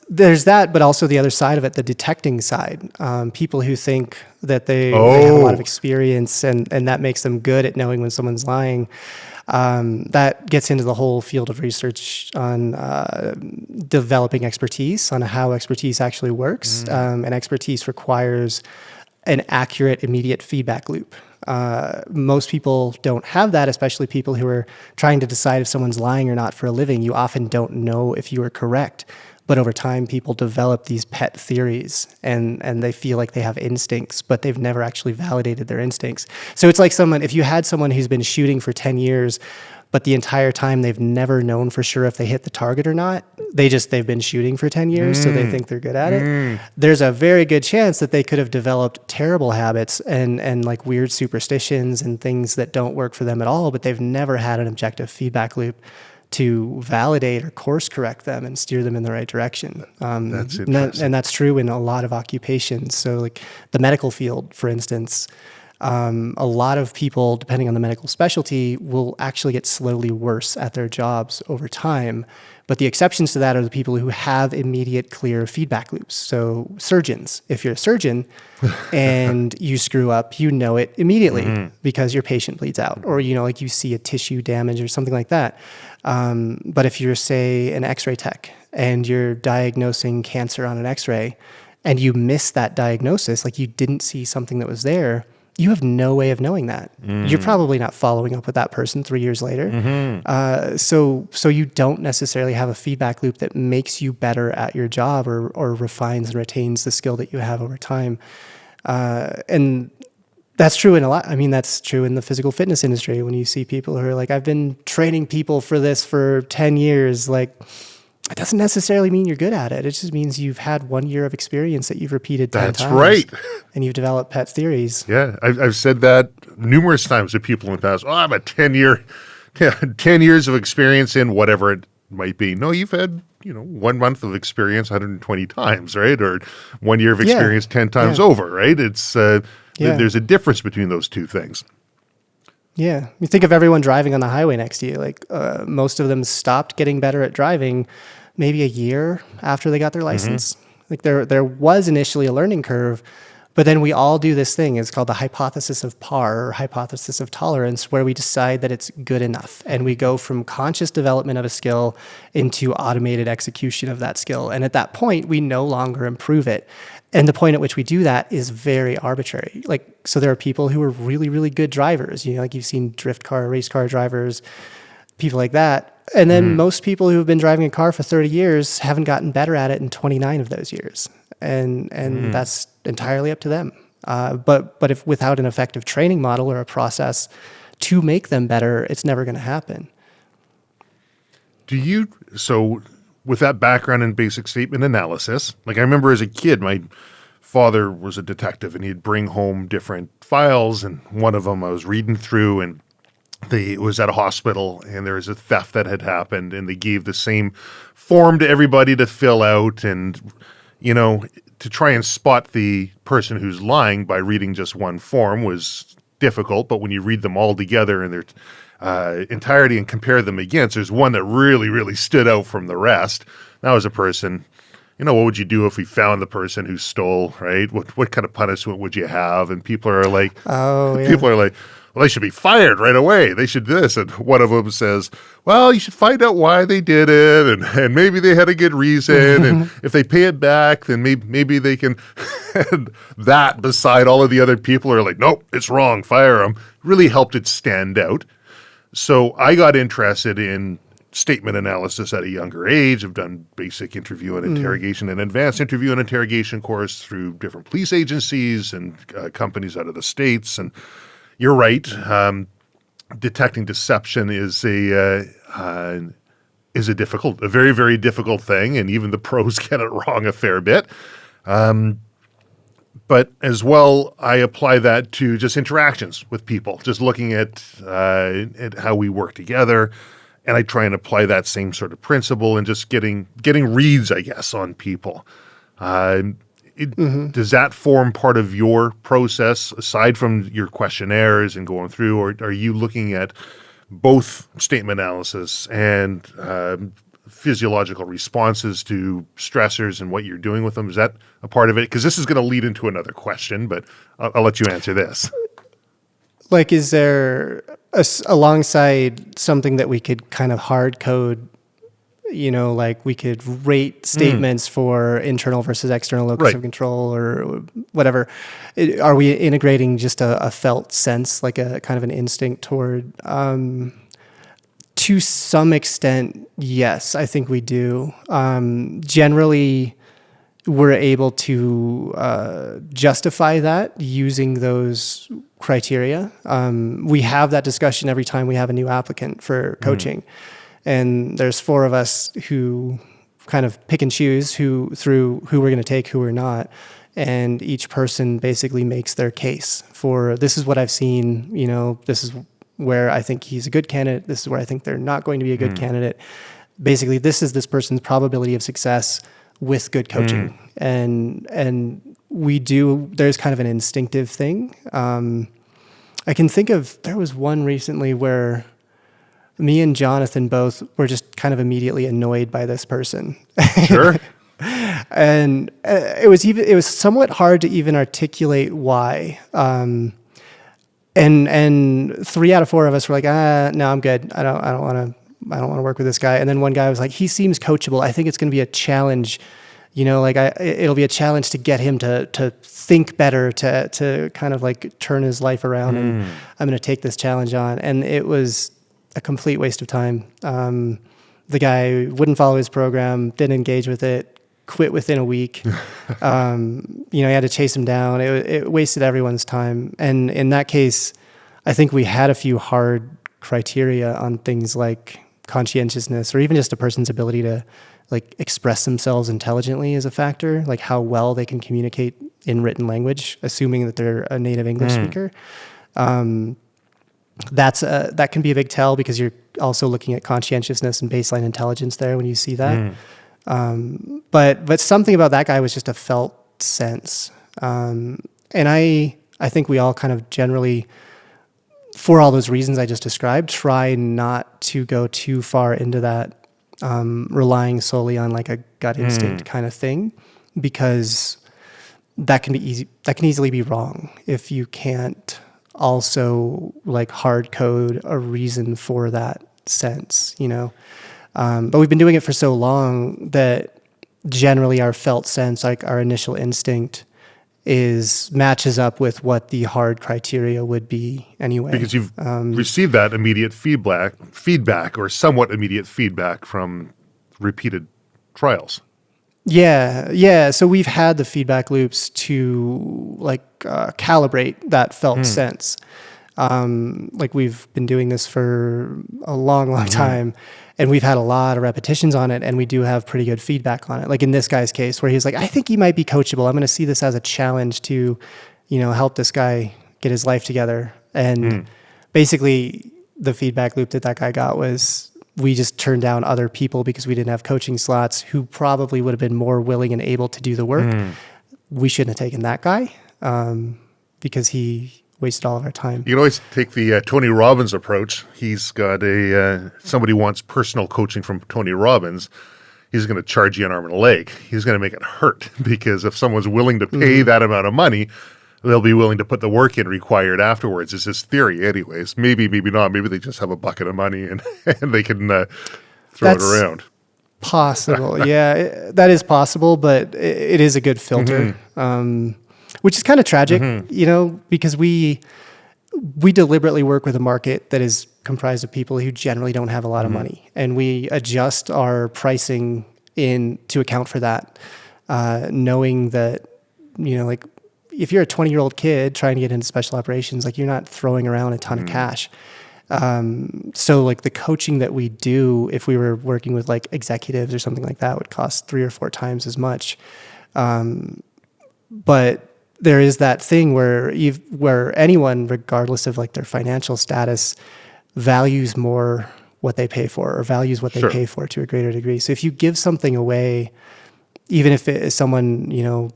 there's that, but also the other side of it, the detecting side. People who think that they have a lot of experience and that makes them good at knowing when someone's lying. That gets into the whole field of research on developing expertise, on how expertise actually works. And expertise requires an accurate, immediate feedback loop. Most people don't have that, especially people who are trying to decide if someone's lying or not for a living. You often don't know if you are correct. But over time, people develop these pet theories and they feel like they have instincts, but they've never actually validated their instincts. So it's like if you had someone who's been shooting for 10 years, but the entire time they've never known for sure if they hit the target or not, they've been shooting for 10 years, so they think they're good at it. There's a very good chance that they could have developed terrible habits and like weird superstitions and things that don't work for them at all, but they've never had an objective feedback loop to validate or course correct them and steer them in the right direction. That's interesting. And that's true in a lot of occupations. So like the medical field, for instance, a lot of people, depending on the medical specialty, will actually get slowly worse at their jobs over time. But the exceptions to that are the people who have immediate, clear feedback loops. So surgeons, if you're a surgeon and you screw up, you know it immediately because your patient bleeds out, or like you see a tissue damage or something like that. But if you're, say, an X-ray tech and you're diagnosing cancer on an X-ray and you miss that diagnosis, like you didn't see something that was there, you have no way of knowing that. You're probably not following up with that person 3 years later. So you don't necessarily have a feedback loop that makes you better at your job or refines and retains the skill that you have over time. And that's true in that's true in the physical fitness industry. When you see people who are like, I've been training people for this for 10 years, like, it doesn't necessarily mean you're good at it. It just means you've had 1 year of experience that you've repeated 10 That's times. right. And you've developed pet theories. Yeah, I've said that numerous times to people in the past. Oh, I'm a 10 years of experience in whatever it might be. No, you've had 1 month of experience 120 times, right? Or 1 year of experience 10 times over, right? It's there's a difference between those two things. Yeah. You think of everyone driving on the highway next to you. Like most of them stopped getting better at driving maybe a year after they got their license. Like there was initially a learning curve, but then we all do this thing. It's called the hypothesis of par or hypothesis of tolerance, where we decide that it's good enough. And we go from conscious development of a skill into automated execution of that skill. And at that point, we no longer improve it. And the point at which we do that is very arbitrary. Like, so there are people who are really, really good drivers. Like you've seen drift car, race car drivers, people like that. And then most people who have been driving a car for 30 years haven't gotten better at it in 29 of those years. And that's entirely up to them. But if without an effective training model or a process to make them better, it's never going to happen. So with that background in basic statement analysis, like I remember as a kid, my father was a detective and he'd bring home different files, and one of them I was reading through, and it was at a hospital and there was a theft that had happened, and they gave the same form to everybody to fill out, and to try and spot the person who's lying by reading just one form was difficult, but when you read them all together in their entirety and compare them against, there's one that really, really stood out from the rest. That was a person, what would you do if we found the person who stole, right? What kind of punishment would you have? And people are like, well, they should be fired right away. They should do this. And one of them says, well, you should find out why they did it. And maybe they had a good reason. And if they pay it back, then maybe they can. And that beside all of the other people are like, nope, it's wrong. Fire them. Really helped it stand out. So I got interested in statement analysis at a younger age. I've done basic interview and interrogation and advanced interview and interrogation course through different police agencies and companies out of the States. And you're right. Detecting deception is a very, very difficult thing, and even the pros get it wrong a fair bit. But as well, I apply that to just interactions with people, just looking at how we work together, and I try and apply that same sort of principle and just getting reads, I guess, on people. Does that form part of your process aside from your questionnaires and going through, or are you looking at both statement analysis and physiological responses to stressors and what you're doing with them? Is that a part of it? Because this is going to lead into another question, but I'll let you answer this. Like, is there alongside something that we could kind of hard code? Like we could rate statements for internal versus external locus of control or whatever. Are we integrating just a felt sense, like a kind of an instinct toward, to some extent, yes, I think we do. Generally, we're able to justify that using those criteria. We have that discussion every time we have a new applicant for coaching. And there's 4 of us who kind of pick and choose who we're going to take, who we're not. And each person basically makes their case for, this is what I've seen, this is where I think he's a good candidate. This is where I think they're not going to be a good candidate. Basically, this is this person's probability of success with good coaching. And there's kind of an instinctive thing. I can think of, there was one recently where me and Jonathan both were just kind of immediately annoyed by this person. Sure. And it was somewhat hard to even articulate why. And 3 out of 4 of us were like, no, I'm good. I don't want to work with this guy. And then one guy was like, he seems coachable. I think it's going to be a challenge. It'll be a challenge to get him to think better, to kind of like turn his life around. And I'm going to take this challenge on. And it was a complete waste of time. The guy wouldn't follow his program, didn't engage with it, quit within a week. He had to chase him down. It wasted everyone's time. And in that case, I think we had a few hard criteria on things like conscientiousness, or even just a person's ability to like express themselves intelligently is a factor, like how well they can communicate in written language, assuming that they're a native English speaker. That can be a big tell because you're also looking at conscientiousness and baseline intelligence there when you see that. But something about that guy was just a felt sense. And I think we all kind of generally, for all those reasons I just described, try not to go too far into that, relying solely on like a gut instinct kind of thing, because that can be easy. That can easily be wrong if you can't also like hard code a reason for that sense, you know. But we've been doing it for so long that generally our felt sense, like our initial instinct, matches up with what the hard criteria would be anyway. Because you've received that immediate feedback or somewhat immediate feedback from repeated trials. Yeah. So we've had the feedback loops to like calibrate that felt sense. Like we've been doing this for a long time, and we've had a lot of repetitions on it, and we do have pretty good feedback on it. Like in this guy's case, where he's like, I think he might be coachable. I'm going to see this as a challenge to, you know, help this guy get his life together. And basically the feedback loop that guy got was we just turned down other people because we didn't have coaching slots who probably would have been more willing and able to do the work. We shouldn't have taken that guy because he wasted all of our time. You can always take the Tony Robbins approach. He's got somebody wants personal coaching from Tony Robbins. He's going to charge you an arm and a leg. He's going to make it hurt because if someone's willing to pay that amount of money, they'll be willing to put the work in required afterwards. It's his theory anyways. Maybe not. Maybe they just have a bucket of money and they can throw it around. Possible. Yeah, that is possible, but it is a good filter. Which is kind of tragic, you know, because we deliberately work with a market that is comprised of people who generally don't have a lot of money, and we adjust our pricing to account for that, knowing that, you know, like if you're a 20-year-old kid trying to get into special operations, like you're not throwing around a ton of cash. So like the coaching that we do, if we were working with like executives or something like that, would cost 3 or 4 times as much. But there is that thing where anyone, regardless of like their financial status, values more what they pay for, or values what they pay for to a greater degree. So if you give something away, even if it is someone, you know,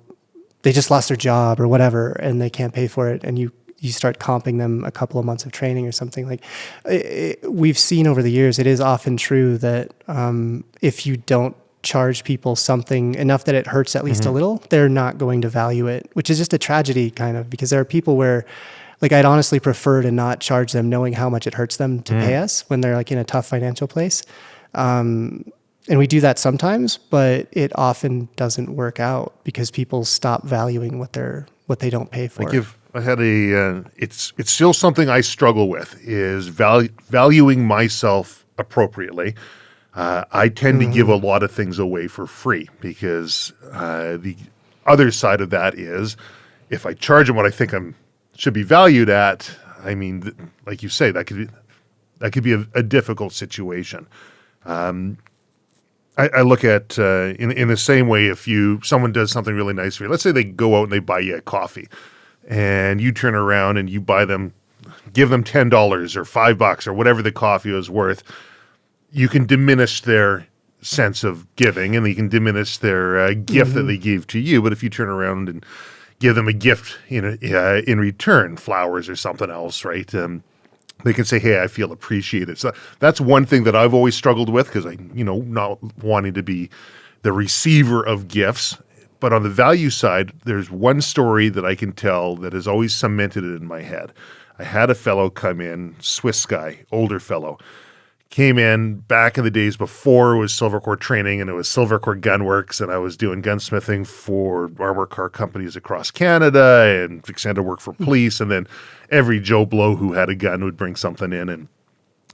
they just lost their job or whatever, and they can't pay for it, and you start comping them a couple of months of training or something, like we've seen over the years, it is often true that if you don't charge people something enough that it hurts at least a little, they're not going to value it, which is just a tragedy kind of, because there are people where like I'd honestly prefer to not charge them knowing how much it hurts them to pay us when they're like in a tough financial place. And we do that sometimes, but it often doesn't work out because people stop valuing what they don't pay for. I had it's still something I struggle with, is valuing myself appropriately. I tend to give a lot of things away for free because the other side of that is if I charge them what I think should be valued at, I mean, like you say, that could be a difficult situation. I look at in the same way, if someone does something really nice for you, let's say they go out and they buy you a coffee, and you turn around and you give them $10 or $5 or whatever the coffee was worth. You can diminish their sense of giving, and you can diminish their gift that they gave to you. But if you turn around and give them a gift in return, flowers or something else, right? They can say, "Hey, I feel appreciated." So that's one thing that I've always struggled with because not wanting to be the receiver of gifts. But on the value side, there's one story that I can tell that has always cemented it in my head. I had a fellow come in, Swiss guy, older fellow. Came in back in the days before it was Silvercore training, and it was Silvercore Gunworks, and I was doing gunsmithing for armor car companies across Canada and fixing to work for police, and then every Joe Blow who had a gun would bring something in. And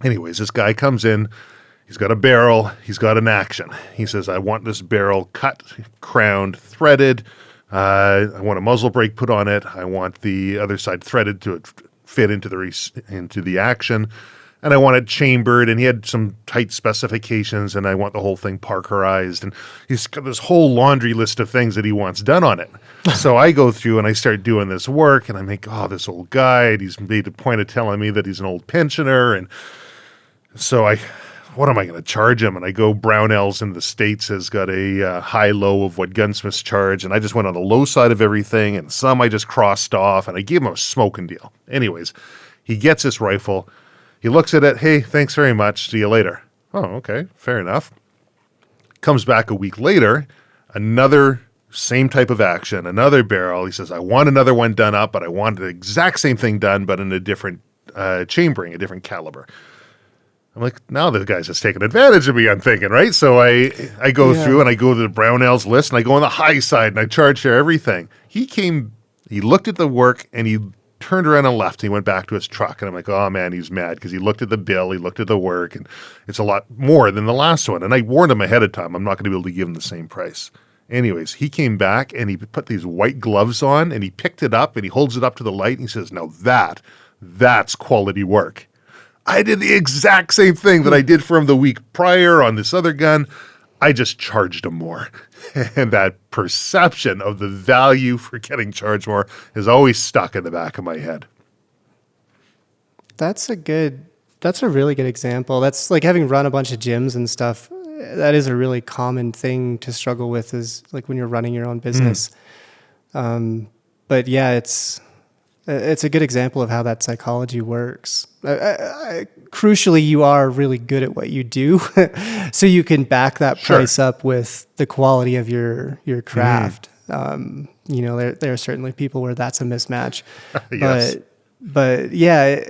anyways, this guy comes in, he's got a barrel, he's got an action. He says, I want this barrel cut, crowned, threaded, I want a muzzle brake put on it, I want the other side threaded to fit into the action. and I want it chambered, and he had some tight specifications, and I want the whole thing Parkerized, and he's got this whole laundry list of things that he wants done on it. So I go through and I start doing this work, and I make, this old guy, and he's made a point of telling me that he's an old pensioner, and so what am I going to charge him? And I go, Brownells in the States has got a high-low of what gunsmiths charge, and I just went on the low side of everything, and some I just crossed off, and I gave him a smoking deal. Anyways, he gets this rifle. He looks at it. Hey, thanks very much. See you later. Oh, okay. Fair enough. Comes back a week later, another same type of action, another barrel. He says, I want another one done up, but I want the exact same thing done, but in a different chambering, a different caliber. I'm like, now this guy's just taking advantage of me, I'm thinking, right? So I go through and I go to the Brownells list and I go on the high side and I charge for everything. He looked at the work and he turned around and left. He went back to his truck and I'm like, oh man, he's mad because he looked at the bill, he looked at the work, and it's a lot more than the last one. And I warned him ahead of time, I'm not going to be able to give him the same price. Anyways, he came back and he put these white gloves on and he picked it up and he holds it up to the light and he says, now that's quality work. I did the exact same thing that I did for him the week prior on this other gun. I just charged him more. And that perception of the value for getting charged more is always stuck in the back of my head. That's a really good example. That's like having run a bunch of gyms and stuff. That is a really common thing to struggle with, is like when you're running your own business. But yeah, it's a good example of how that psychology works. Crucially, you are really good at what you do, so you can back that price up with the quality of your craft. There are certainly people where that's a mismatch. Yes. But yeah,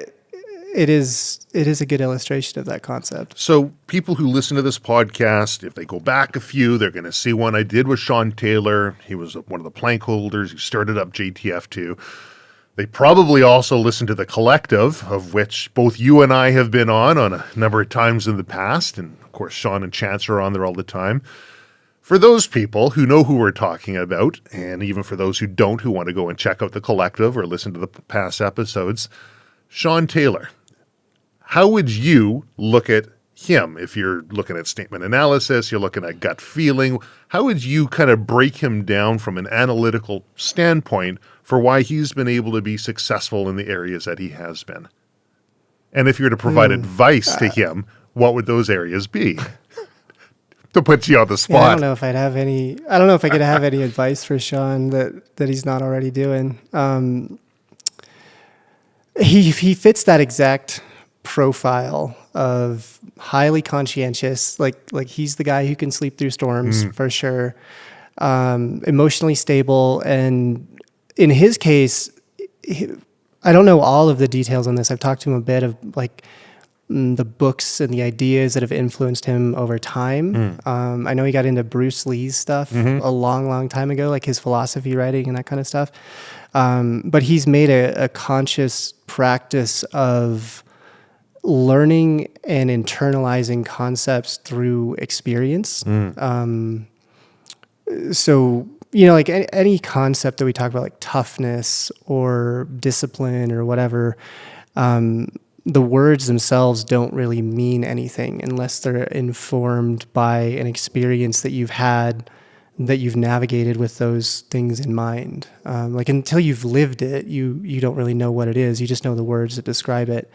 it is a good illustration of that concept. So people who listen to this podcast, if they go back a few, they're going to see one I did with Sean Taylor. He was one of the plank holders who started up JTF2. They probably also listen to The Collective, of which both you and I have been on a number of times in the past. And of course, Sean and Chance are on there all the time. For those people who know who we're talking about, and even for those who don't, who want to go and check out The Collective or listen to the past episodes, Sean Taylor, how would you look at him? If you're looking at statement analysis, you're looking at gut feeling, how would you kind of break him down from an analytical standpoint for why he's been able to be successful in the areas that he has been? And if you were to provide advice to him, what would those areas be? To put you on the spot. Yeah, I don't know if I could have any advice for Sean that he's not already doing. He fits that exact profile of highly conscientious, like he's the guy who can sleep through storms for sure. Emotionally stable, and in his case, I don't know all of the details on this. I've talked to him a bit of like the books and the ideas that have influenced him over time. I know he got into Bruce Lee's stuff a long time ago, like his philosophy writing and that kind of stuff. But he's made a conscious practice of learning and internalizing concepts through experience. So, like any concept that we talk about, like toughness or discipline or whatever, the words themselves don't really mean anything unless they're informed by an experience that you've had, that you've navigated with those things in mind. Like until you've lived it, you don't really know what it is. You just know the words that describe it.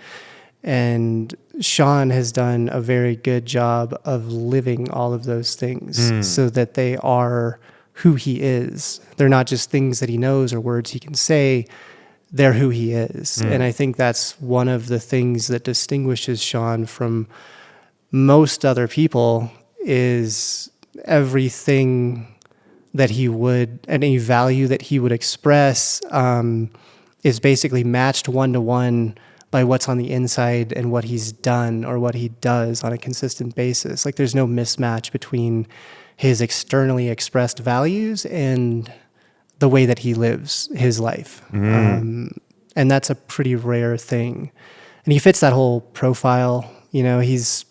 And Sean has done a very good job of living all of those things so that they are who he is. They're not just things that he knows or words he can say. They're who he is. And I think that's one of the things that distinguishes Sean from most other people, is everything that he would, any value that he would express is basically matched one-to-one by what's on the inside and what he's done or what he does on a consistent basis. Like there's no mismatch between his externally expressed values and the way that he lives his life. And that's a pretty rare thing. And he fits that whole profile. He's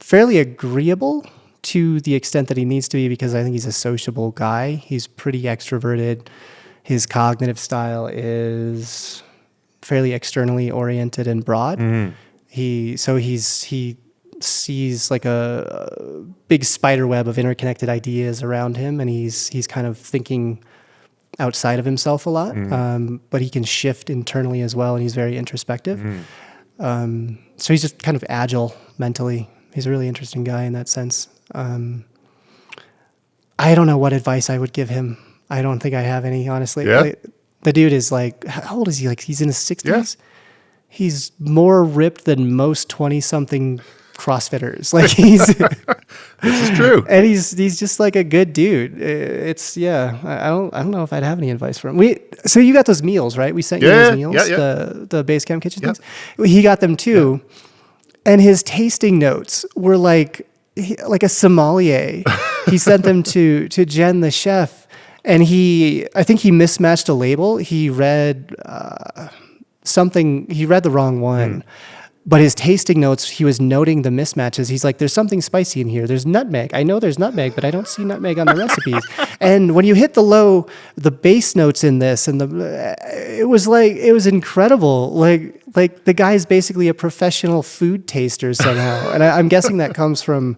fairly agreeable to the extent that he needs to be, because I think he's a sociable guy. He's pretty extroverted. His cognitive style is fairly externally oriented and broad. He sees like a big spider web of interconnected ideas around him, and he's kind of thinking outside of himself a lot. But he can shift internally as well, and he's very introspective. So he's just kind of agile mentally. He's a really interesting guy in that sense. I don't know what advice I would give him. I don't think I have any, honestly. Yeah. Like, the dude is like, how old is he? Like, he's in his 60s? Yeah. He's more ripped than most 20-something CrossFitters. Like, he's... This is true. And he's just like a good dude. I don't know if I'd have any advice for him. So you got those meals, right? We sent you those meals, the base camp kitchen things. He got them too. And his tasting notes were like a sommelier. He sent them to Jen, the chef, and I think he mismatched a label. He read something. He read the wrong one. But his tasting notes, he was noting the mismatches. He's like, there's something spicy in here. There's nutmeg. I know there's nutmeg, but I don't see nutmeg on the recipes. And when you hit the base notes in this, and it was incredible. Like the guy's basically a professional food taster somehow. And I'm guessing that comes from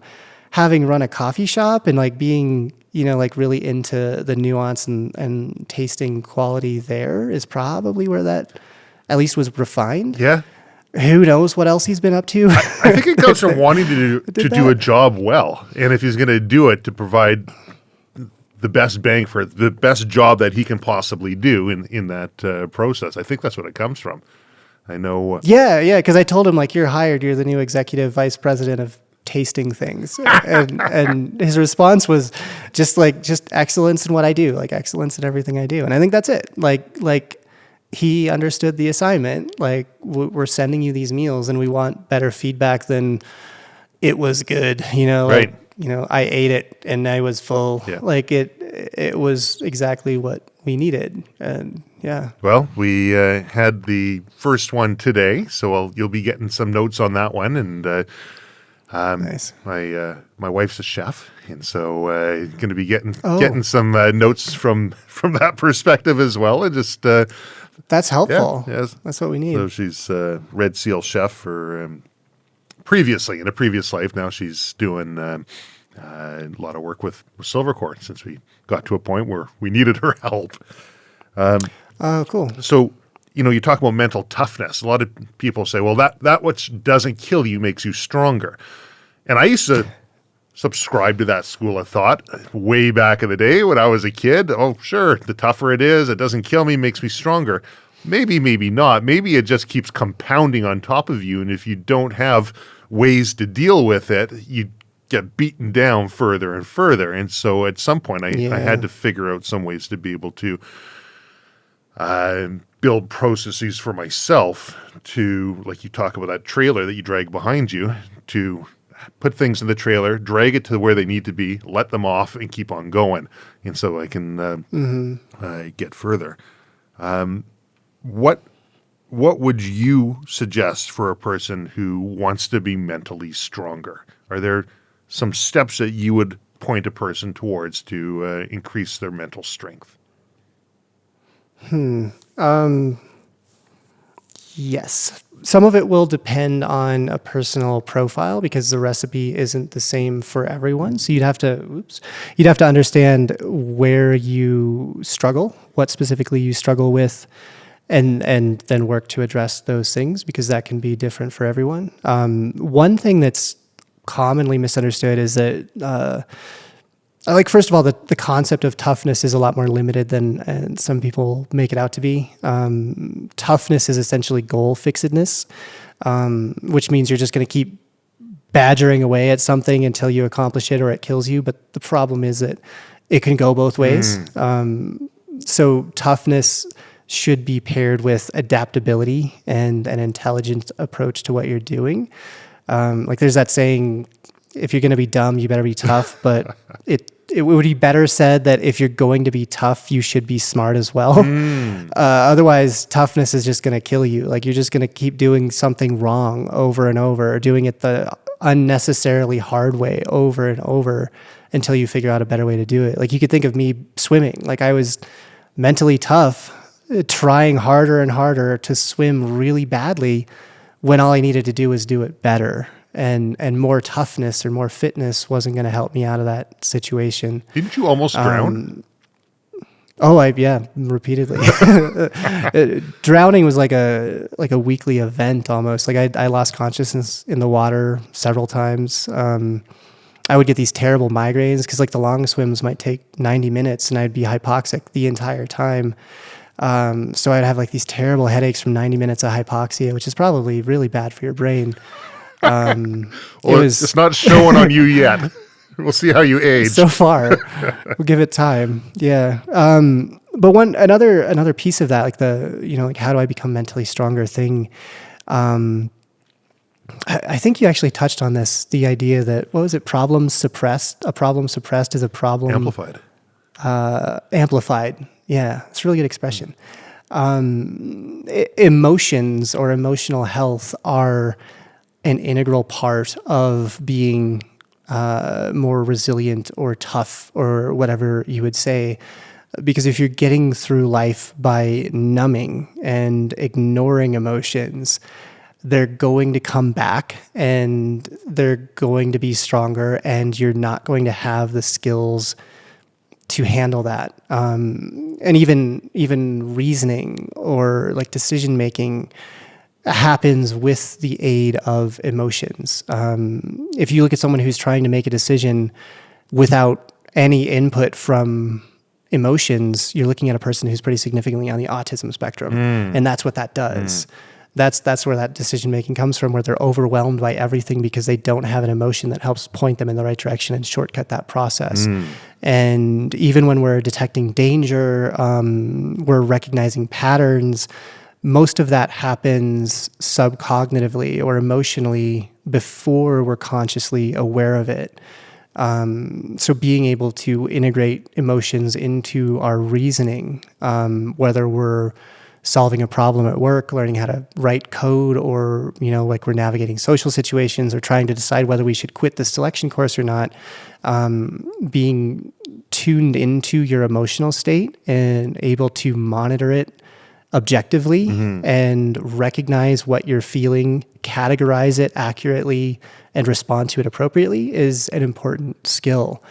having run a coffee shop and like being, like really into the nuance and tasting quality there is probably where that at least was refined. Yeah. Who knows what else he's been up to? I think it comes from wanting to do a job well. And if he's going to do it to provide the best bang for it, the best job that he can possibly do in that process, I think that's what it comes from. I know. Yeah, because I told him, like, you're hired. You're the new executive vice president of tasting things. and his response was just excellence in what I do, like excellence in everything I do. And I think that's it. Like he understood the assignment. Like, we're sending you these meals and we want better feedback than it was good, Right. Like, I ate it and I was full. Yeah. Like it was exactly what we needed. And yeah. Well, we had the first one today, so you'll be getting some notes on that one. And Nice. My wife's a chef, and so going to be getting some notes from that perspective as well. And just that's helpful. Yeah, that's what we need. So she's Red Seal chef for previously in a previous life. Now she's doing a lot of work with Silvercore since we got to a point where we needed her help. Oh, cool. So, you talk about mental toughness. A lot of people say, well, that which doesn't kill you makes you stronger. And I used to subscribe to that school of thought way back in the day when I was a kid. Oh, sure, the tougher it is, it doesn't kill me, makes me stronger. Maybe, maybe not. Maybe it just keeps compounding on top of you. And if you don't have ways to deal with it, you get beaten down further and further. And so at some point, I had to figure out some ways to be able to build processes for myself to, like you talk about that trailer that you drag behind you, to put things in the trailer, drag it to where they need to be, let them off, and keep on going. And so I can get further. What would you suggest for a person who wants to be mentally stronger? Are there some steps that you would point a person towards to increase their mental strength? Yes. Some of it will depend on a personal profile because the recipe isn't the same for everyone. So you'd have to understand where you struggle, what specifically you struggle with, and then work to address those things because that can be different for everyone. One thing that's commonly misunderstood is that first of all, the concept of toughness is a lot more limited than some people make it out to be. Toughness is essentially goal fixedness, which means you're just going to keep badgering away at something until you accomplish it or it kills you. But the problem is that it can go both ways. So toughness should be paired with adaptability and an intelligent approach to what you're doing. There's that saying, if you're going to be dumb, you better be tough. But it would be better said that if you're going to be tough, you should be smart as well. Otherwise, toughness is just going to kill you. Like, you're just going to keep doing something wrong over and over, or doing it the unnecessarily hard way over and over until you figure out a better way to do it. Like, you could think of me swimming. Like, I was mentally tough, trying harder and harder to swim really badly when all I needed to do was do it better. And more toughness or more fitness wasn't going to help me out of that situation. Didn't you almost drown? Repeatedly. Drowning was like a weekly event almost. Like I lost consciousness in the water several times. I would get these terrible migraines because like the long swims might take 90 minutes and I'd be hypoxic the entire time. So I'd have like these terrible headaches from 90 minutes of hypoxia, which is probably really bad for your brain. It's not showing on you yet. We'll see how you age. So far, we'll give it time. Yeah. But another piece of that, like like how do I become mentally stronger thing? I think you actually touched on this, the idea that, what was it? Problems suppressed. A problem suppressed is a problem Amplified. Amplified. Yeah. It's a really good expression. Emotions or emotional health are an integral part of being more resilient or tough or whatever you would say. Because if you're getting through life by numbing and ignoring emotions, they're going to come back and they're going to be stronger, and you're not going to have the skills to handle that. And even reasoning or like decision making happens with the aid of emotions. If you look at someone who's trying to make a decision without any input from emotions, you're looking at a person who's pretty significantly on the autism spectrum. And that's what that does. That's where that decision making comes from, where they're overwhelmed by everything because they don't have an emotion that helps point them in the right direction and shortcut that process. And even when we're detecting danger, we're recognizing patterns. Most of that happens subcognitively or emotionally before we're consciously aware of it. So being able to integrate emotions into our reasoning, whether we're solving a problem at work, learning how to write code, or, like we're navigating social situations or trying to decide whether we should quit the selection course or not, being tuned into your emotional state and able to monitor it objectively and recognize what you're feeling, categorize it accurately, and respond to it appropriately is an important skill.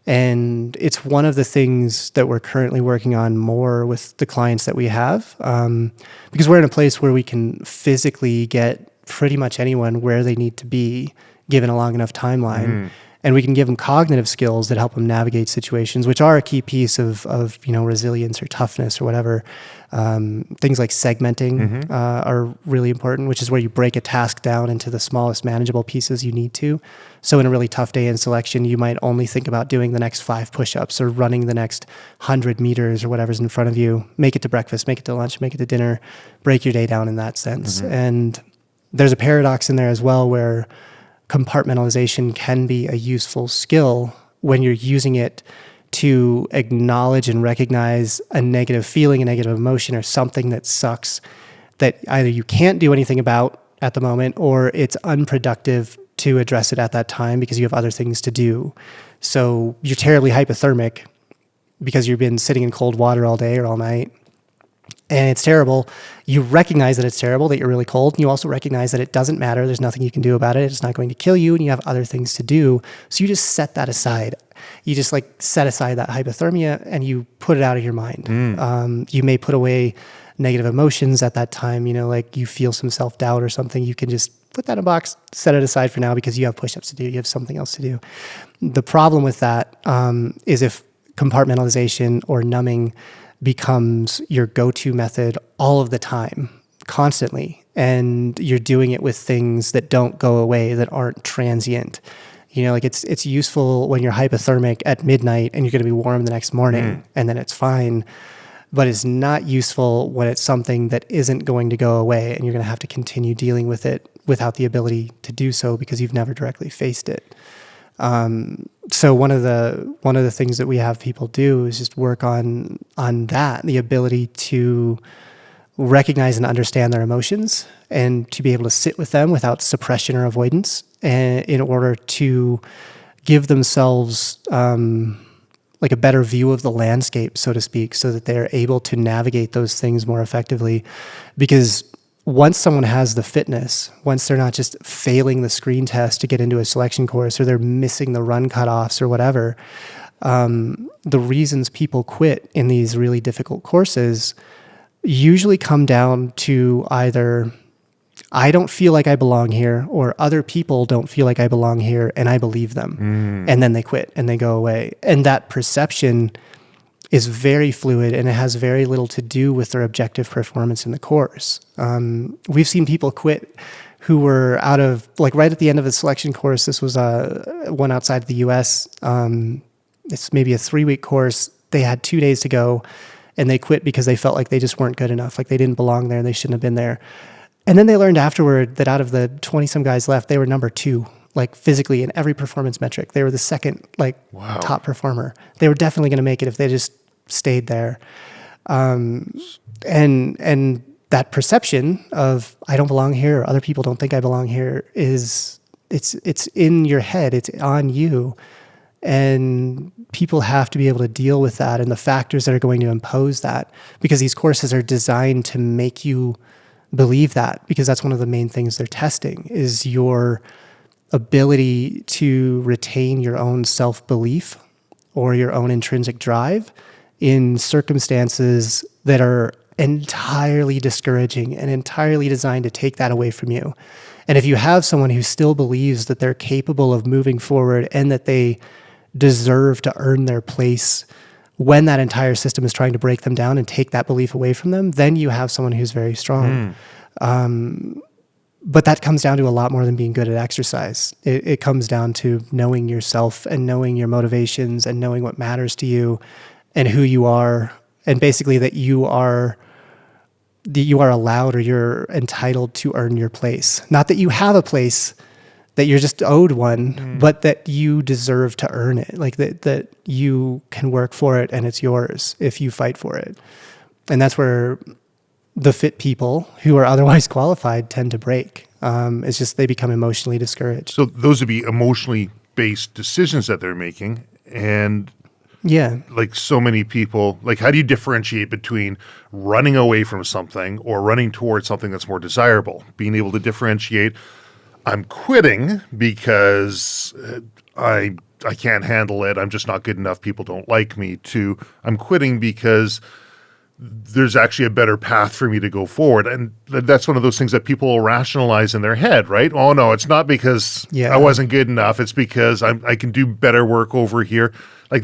And it's one of the things that we're currently working on more with the clients that we have, because we're in a place where we can physically get pretty much anyone where they need to be given a long enough timeline. And we can give them cognitive skills that help them navigate situations, which are a key piece of resilience or toughness or whatever. Things like segmenting are really important, which is where you break a task down into the smallest manageable pieces you need to. So in a really tough day in selection, you might only think about doing the next 5 push-ups or running the next 100 meters or whatever's in front of you. Make it to breakfast, make it to lunch, make it to dinner, break your day down in that sense. And there's a paradox in there as well where compartmentalization can be a useful skill when you're using it to acknowledge and recognize a negative feeling, a negative emotion, or something that sucks that either you can't do anything about at the moment or it's unproductive to address it at that time because you have other things to do. So you're terribly hypothermic because you've been sitting in cold water all day or all night, and it's terrible. You recognize that it's terrible, that you're really cold, and you also recognize that it doesn't matter. There's nothing you can do about it. It's not going to kill you, and you have other things to do. So you just set that aside. You just set aside that hypothermia and you put it out of your mind. You may put away negative emotions at that time, like you feel some self-doubt or something. You can just put that in a box, set it aside for now because you have push-ups to do. You have something else to do. The problem with that is if compartmentalization or numbing becomes your go-to method all of the time, constantly, and you're doing it with things that don't go away, that aren't transient. It's useful when you're hypothermic at midnight and you're going to be warm the next morning and then it's fine, but it's not useful when it's something that isn't going to go away and you're going to have to continue dealing with it without the ability to do so because you've never directly faced it. So one of the things that we have people do is just work on that, the ability to recognize and understand their emotions and to be able to sit with them without suppression or avoidance, and in order to give themselves like a better view of the landscape, so to speak, so that they're able to navigate those things more effectively. Because once someone has the fitness, once they're not just failing the screen test to get into a selection course, or they're missing the run cutoffs or whatever, the reasons people quit in these really difficult courses usually come down to either I don't feel like I belong here, or other people don't feel like I belong here, and I believe them. And then they quit and they go away. And that perception is very fluid, and it has very little to do with their objective performance in the course. We've seen people quit who were out of, like, right at the end of the selection course. This was one outside of the US. It's maybe a 3-week course. They had 2 days to go, and they quit because they felt like they just weren't good enough, like they didn't belong there and they shouldn't have been there. And then they learned afterward that out of the 20-some guys left, they were number 2, like physically in every performance metric. They were the second, top performer. They were definitely going to make it if they just stayed there. And that perception of I don't belong here, or other people don't think I belong here, it's in your head. It's on you. And people have to be able to deal with that and the factors that are going to impose that, because these courses are designed to make you believe that, because that's one of the main things they're testing is your ability to retain your own self-belief or your own intrinsic drive in circumstances that are entirely discouraging and entirely designed to take that away from you. And if you have someone who still believes that they're capable of moving forward and that they deserve to earn their place when that entire system is trying to break them down and take that belief away from them, then you have someone who's very strong. But that comes down to a lot more than being good at exercise. It comes down to knowing yourself and knowing your motivations and knowing what matters to you and who you are, and basically that you are allowed or you're entitled to earn your place. Not that you have a place, that you're just owed one, but that you deserve to earn it. Like that you can work for it and it's yours if you fight for it. And that's where the fit people who are otherwise qualified tend to break. It's just they become emotionally discouraged. So those would be emotionally based decisions that they're making. And yeah, like so many people, like how do you differentiate between running away from something or running towards something that's more desirable? Being able to differentiate, I'm quitting because I can't handle it, I'm just not good enough, people don't like me, to I'm quitting because there's actually a better path for me to go forward. And that's one of those things that people will rationalize in their head, right? Oh no, it's not because I wasn't good enough, it's because I can do better work over here. Like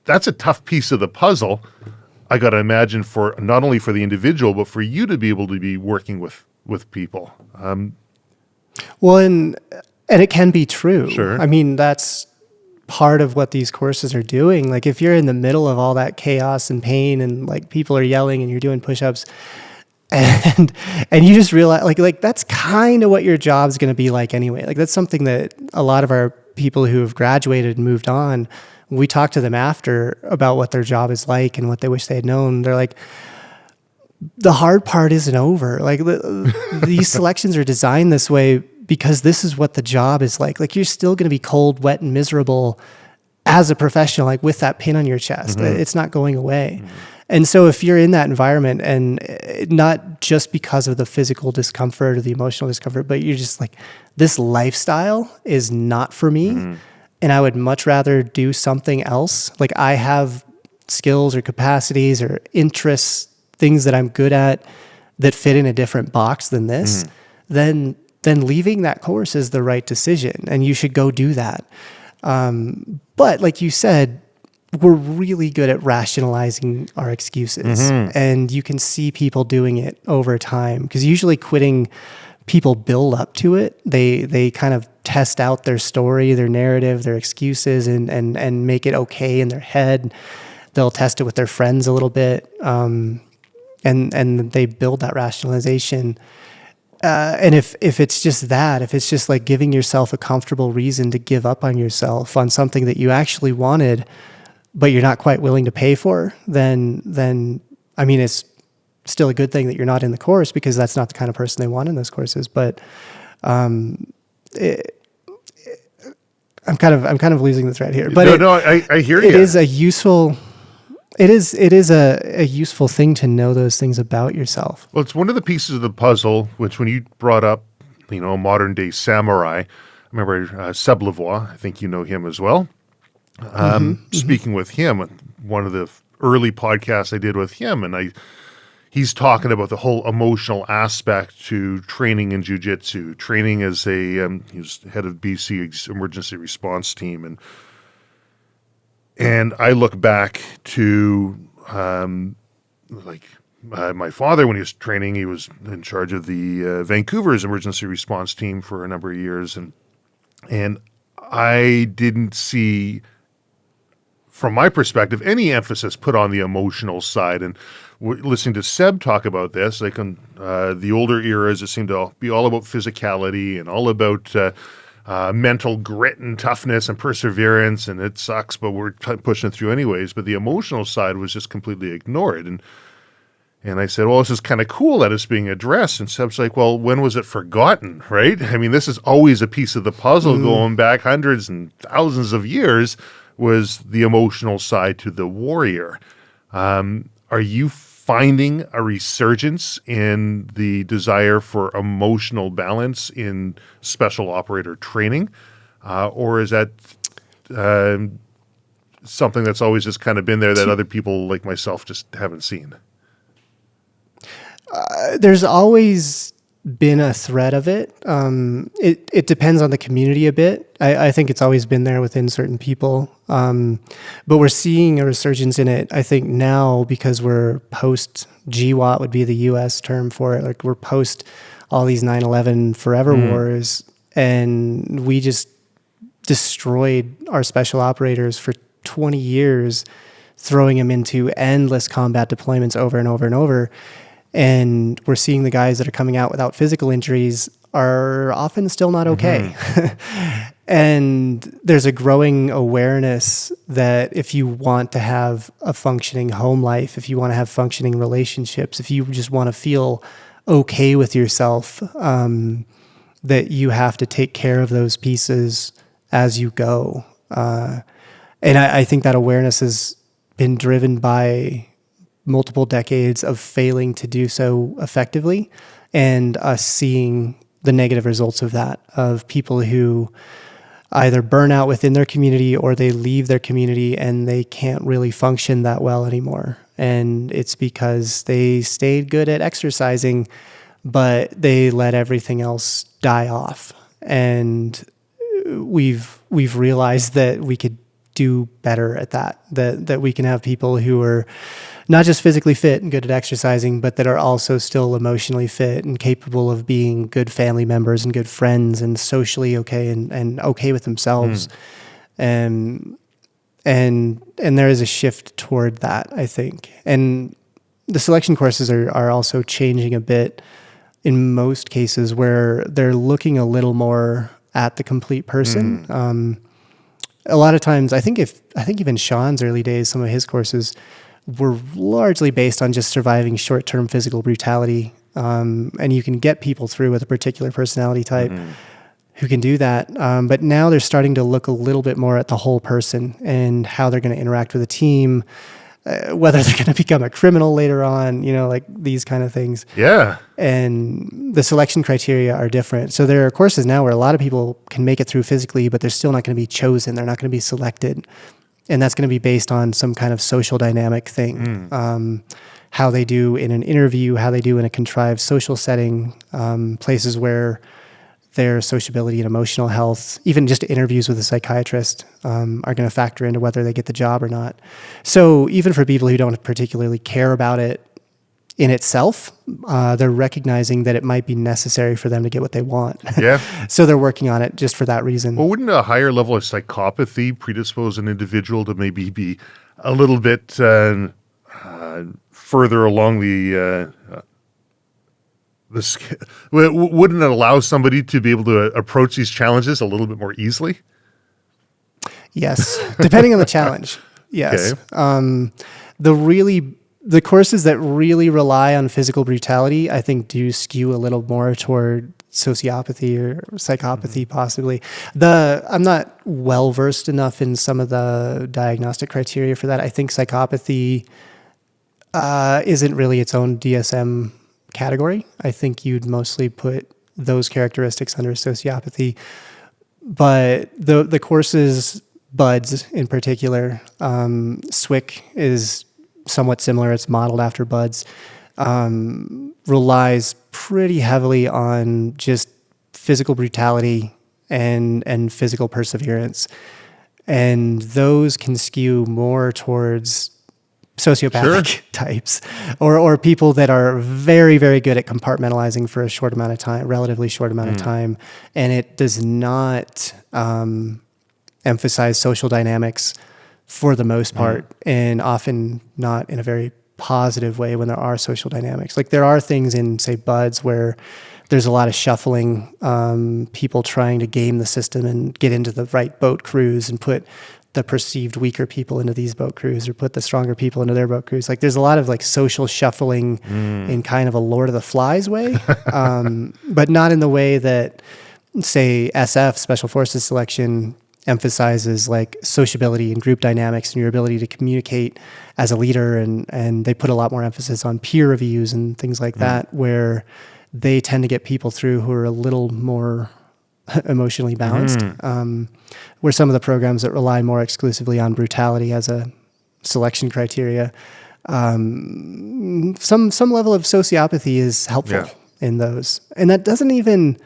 that's a tough piece of the puzzle, I got to imagine, for not only for the individual, but for you to be able to be working with people. Well, and it can be true. Sure. I mean, that's part of what these courses are doing. Like if you're in the middle of all that chaos and pain and like people are yelling and you're doing push-ups and you just realize like that's kind of what your job's going to be like anyway. Like that's something that a lot of our people who have graduated and moved on, we talk to them after about what their job is like and what they wish they had known. They're like, the hard part isn't over. Like these selections are designed this way because this is what the job is like. Like you're still going to be cold, wet, and miserable as a professional, like with that pin on your chest. It's not going away. And so if you're in that environment, and not just because of the physical discomfort or the emotional discomfort, but you're just like, this lifestyle is not for me. And I would much rather do something else. Like I have skills or capacities or interests, things that I'm good at that fit in a different box than this, then leaving that course is the right decision, and you should go do that. But like you said, we're really good at rationalizing our excuses, and you can see people doing it over time, because usually quitting, people build up to it. They kind of test out their story, their narrative, their excuses, and make it okay in their head. They'll test it with their friends a little bit. And they build that rationalization. And if it's just that, if it's just like giving yourself a comfortable reason to give up on yourself on something that you actually wanted, but you're not quite willing to pay for, then I mean, it's still a good thing that you're not in the course, because that's not the kind of person they want in those courses. But I'm kind of losing the thread here. But I hear you. It is a useful It is a useful thing to know those things about yourself. Well, it's one of the pieces of the puzzle, which when you brought up, modern day samurai, I remember Seblevois, I think you know him as well. Speaking with him, one of the early podcasts I did with him, and he's talking about the whole emotional aspect to training in jiu-jitsu, training as he was head of BC emergency response team, and I look back to my father, when he was training, he was in charge of the Vancouver's emergency response team for a number of years, and I didn't see, from my perspective, any emphasis put on the emotional side. And listening to Seb talk about this, like on the older eras, it seemed to be all about physicality and all about mental grit and toughness and perseverance, and it sucks, but we're pushing it through anyways. But the emotional side was just completely ignored. And I said, well, this is kind of cool that it's being addressed. And Seb's like, well, when was it forgotten, right? I mean, this is always a piece of the puzzle going back hundreds and thousands of years, was the emotional side to the warrior. Are you finding a resurgence in the desire for emotional balance in special operator training? Or is that something that's always just kind of been there that other people like myself just haven't seen? There's always been a thread of it. It depends on the community a bit. I think it's always been there within certain people. But we're seeing a resurgence in it, I think, now, because we're post GWAT would be the US term for it. Like, we're post all these 9/11 forever wars, and we just destroyed our special operators for 20 years, throwing them into endless combat deployments over and over and over. And we're seeing the guys that are coming out without physical injuries are often still not okay. And there's a growing awareness that if you want to have a functioning home life, if you want to have functioning relationships, if you just want to feel okay with yourself, that you have to take care of those pieces as you go. And I think that awareness has been driven by multiple decades of failing to do so effectively, and us seeing the negative results of that, of people who either burn out within their community or they leave their community and they can't really function that well anymore. And it's because they stayed good at exercising, but they let everything else die off. And we've realized that we could do better at that we can have people who are not just physically fit and good at exercising, but that are also still emotionally fit and capable of being good family members and good friends and socially okay and okay with themselves. And there is a shift toward that, I think. And the selection courses are also changing a bit in most cases, where they're looking a little more at the complete person. A lot of times, I think even Sean's early days, some of his courses were largely based on just surviving short-term physical brutality. And you can get people through with a particular personality type who can do that. But now they're starting to look a little bit more at the whole person and how they're going to interact with a team, whether they're going to become a criminal later on, like these kind of things. Yeah. And the selection criteria are different. So there are courses now where a lot of people can make it through physically, but they're still not going to be chosen. They're not going to be selected. And that's going to be based on some kind of social dynamic thing. How they do in an interview, how they do in a contrived social setting, places where their sociability and emotional health, even just interviews with a psychiatrist, are going to factor into whether they get the job or not. So even for people who don't particularly care about it in itself, they're recognizing that it might be necessary for them to get what they want. Yeah. So they're working on it just for that reason. Well, wouldn't a higher level of psychopathy predispose an individual to maybe be a little bit further along the wouldn't it allow somebody to be able to approach these challenges a little bit more easily? Yes, depending on the challenge. Yes. Okay. The courses that really rely on physical brutality, I think, do skew a little more toward sociopathy or psychopathy, possibly. I'm not well versed enough in some of the diagnostic criteria for that. I think psychopathy isn't really its own DSM category. I think you'd mostly put those characteristics under sociopathy. But the courses, BUDS in particular, SWIC is somewhat similar. It's modeled after BUDS. Relies pretty heavily on just physical brutality and physical perseverance. And those can skew more towards sociopathic types or people that are very, very good at compartmentalizing for a short amount of time, relatively short amount of time. And it does not emphasize social dynamics for the most part, and often not in a very positive way when there are social dynamics. Like there are things in, say, BUDS where there's a lot of shuffling, people trying to game the system and get into the right boat crews and put the perceived weaker people into these boat crews or put the stronger people into their boat crews. Like there's a lot of like social shuffling in kind of a Lord of the Flies way, but not in the way that, say, SF, Special Forces Selection, emphasizes like sociability and group dynamics and your ability to communicate as a leader. And they put a lot more emphasis on peer reviews and things like that, where they tend to get people through who are a little more emotionally balanced. Where some of the programs that rely more exclusively on brutality as a selection criteria, some level of sociopathy is helpful in those. And that doesn't even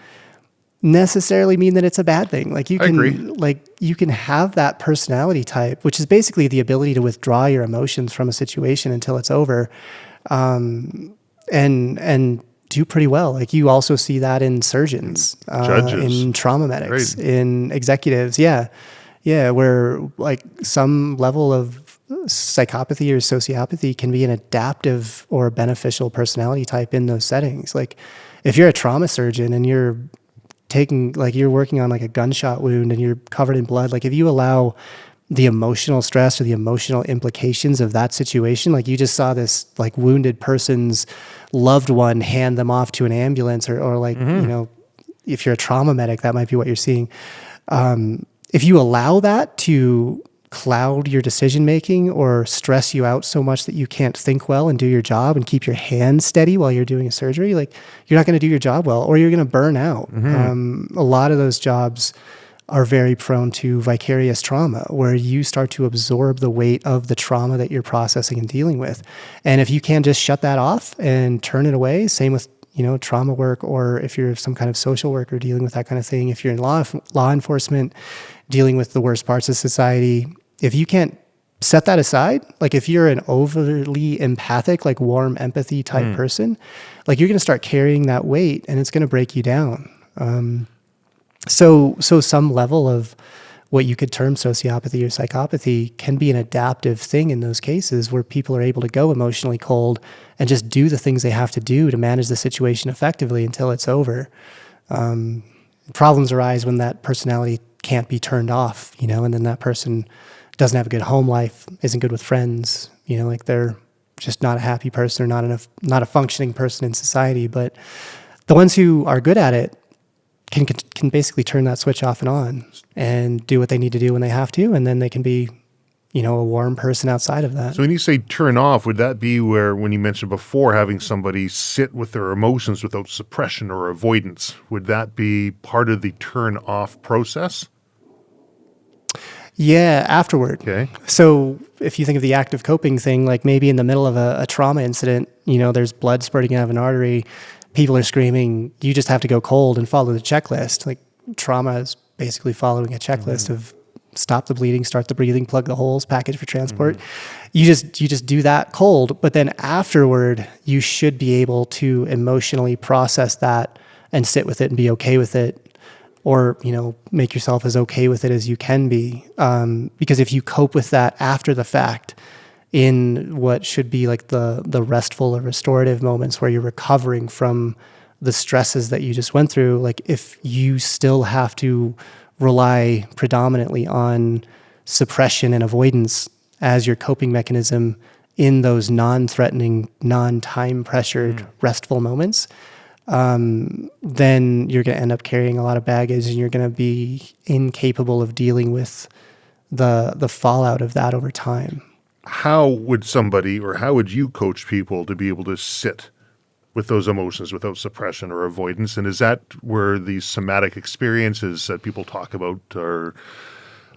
necessarily mean that it's a bad thing. Like you can have that personality type, which is basically the ability to withdraw your emotions from a situation until it's over, and do pretty well. Like you also see that in surgeons, judges, in trauma medics, in executives. Where like some level of psychopathy or sociopathy can be an adaptive or beneficial personality type in those settings. Like if you're a trauma surgeon and you're working on like a gunshot wound and you're covered in blood, like if you allow the emotional stress or the emotional implications of that situation, like you just saw this like wounded person's loved one hand them off to an ambulance or like, you know, if you're a trauma medic, that might be what you're seeing. If you allow that to cloud your decision-making or stress you out so much that you can't think well and do your job and keep your hands steady while you're doing a surgery, like you're not going to do your job well, or you're going to burn out. A lot of those jobs are very prone to vicarious trauma, where you start to absorb the weight of the trauma that you're processing and dealing with. And if you can just shut that off and turn it away, same with, you know, trauma work, or if you're some kind of social worker dealing with that kind of thing, if you're in law enforcement dealing with the worst parts of society, if you can't set that aside, like if you're an overly empathic, like warm empathy type person, like you're going to start carrying that weight and it's going to break you down. So some level of what you could term sociopathy or psychopathy can be an adaptive thing in those cases where people are able to go emotionally cold and just do the things they have to do to manage the situation effectively until it's over. Problems arise when that personality can't be turned off, you know, and then that person doesn't have a good home life, isn't good with friends, you know, like they're just not a happy person or not a functioning person in society. But the ones who are good at it can basically turn that switch off and on and do what they need to do when they have to, and then they can be, you know, a warm person outside of that. So when you say turn off, would that be where, when you mentioned before, having somebody sit with their emotions without suppression or avoidance, would that be part of the turn off process? Yeah, afterward. Okay. So if you think of the active coping thing, like maybe in the middle of a trauma incident, you know, there's blood spurting out of an artery, people are screaming, you just have to go cold and follow the checklist. Like trauma is basically following a checklist of stop the bleeding, start the breathing, plug the holes, package for transport. You just do that cold, but then afterward, you should be able to emotionally process that and sit with it and be okay with it. Or, you know, make yourself as okay with it as you can be. Because if you cope with that after the fact in what should be like the restful or restorative moments where you're recovering from the stresses that you just went through, like if you still have to rely predominantly on suppression and avoidance as your coping mechanism in those non-threatening, non-time pressured, restful moments, then you're going to end up carrying a lot of baggage, and you're going to be incapable of dealing with the fallout of that over time. How would somebody, or how would you coach people to be able to sit with those emotions without suppression or avoidance? And is that where these somatic experiences that people talk about are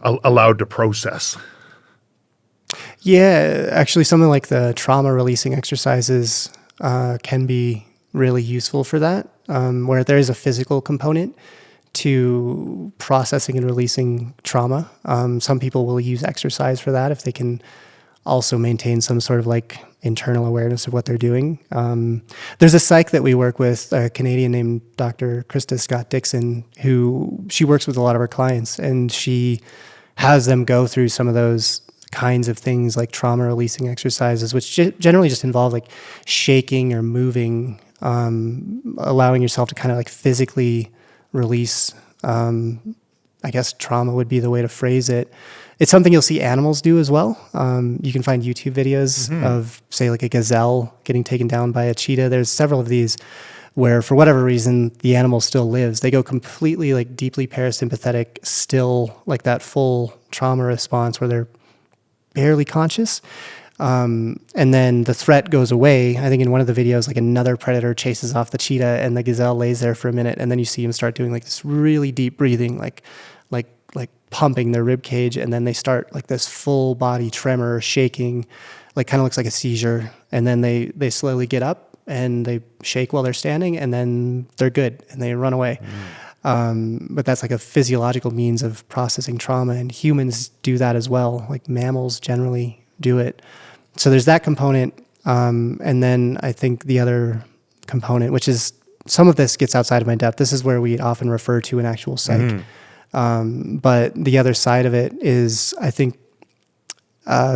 allowed to process? Yeah, actually, something like the trauma releasing exercises can be really useful for that, where there is a physical component to processing and releasing trauma. Some people will use exercise for that if they can also maintain some sort of like internal awareness of what they're doing. There's a psych that we work with, a Canadian named Dr. Krista Scott Dixon, who she works with a lot of her clients, and she has them go through some of those kinds of things like trauma releasing exercises, which generally just involve like shaking or moving, allowing yourself to kind of like physically release, I guess trauma would be the way to phrase it. It's something you'll see animals do as well. You can find YouTube videos of, say, like a gazelle getting taken down by a cheetah. There's several of these where, for whatever reason, the animal still lives. They go completely like deeply parasympathetic, still like that full trauma response where they're barely conscious. And then the threat goes away. I think in one of the videos, like another predator chases off the cheetah and the gazelle lays there for a minute. And then you see him start doing like this really deep breathing, like pumping their rib cage. And then they start like this full body tremor, shaking, like kind of looks like a seizure. And then they slowly get up and they shake while they're standing, and then they're good and they run away. But that's like a physiological means of processing trauma, and humans do that as well. Like mammals generally do it. So there's that component. And then I think the other component, which is some of this gets outside of my depth. This is where we often refer to an actual psych. But the other side of it is, I think,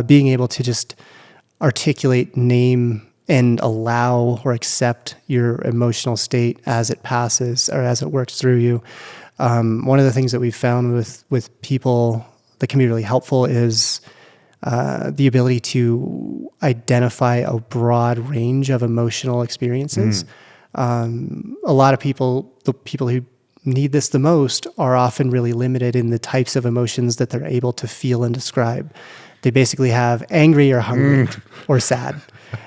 being able to just articulate, name, and allow or accept your emotional state as it passes or as it works through you. One of the things that we've found with people that can be really helpful is the ability to identify a broad range of emotional experiences. A lot of people, the people who need this the most, are often really limited in the types of emotions that they're able to feel and describe. They basically have angry or hungry or sad.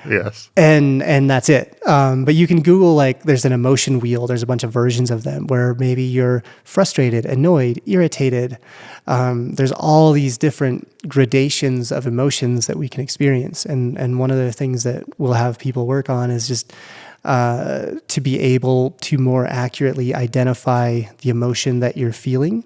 Yes. And that's it. But you can Google, like, there's an emotion wheel. There's a bunch of versions of them where maybe you're frustrated, annoyed, irritated. There's all these different gradations of emotions that we can experience. And one of the things that we'll have people work on is just to be able to more accurately identify the emotion that you're feeling,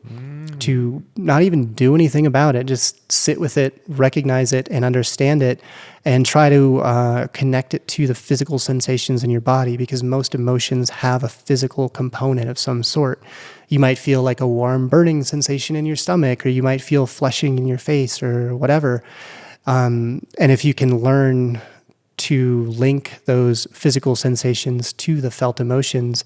to not even do anything about it, just sit with it, recognize it, and understand it, and try to connect it to the physical sensations in your body, because most emotions have a physical component of some sort. You might feel like a warm burning sensation in your stomach, or you might feel flushing in your face or whatever. And if you can learn to link those physical sensations to the felt emotions,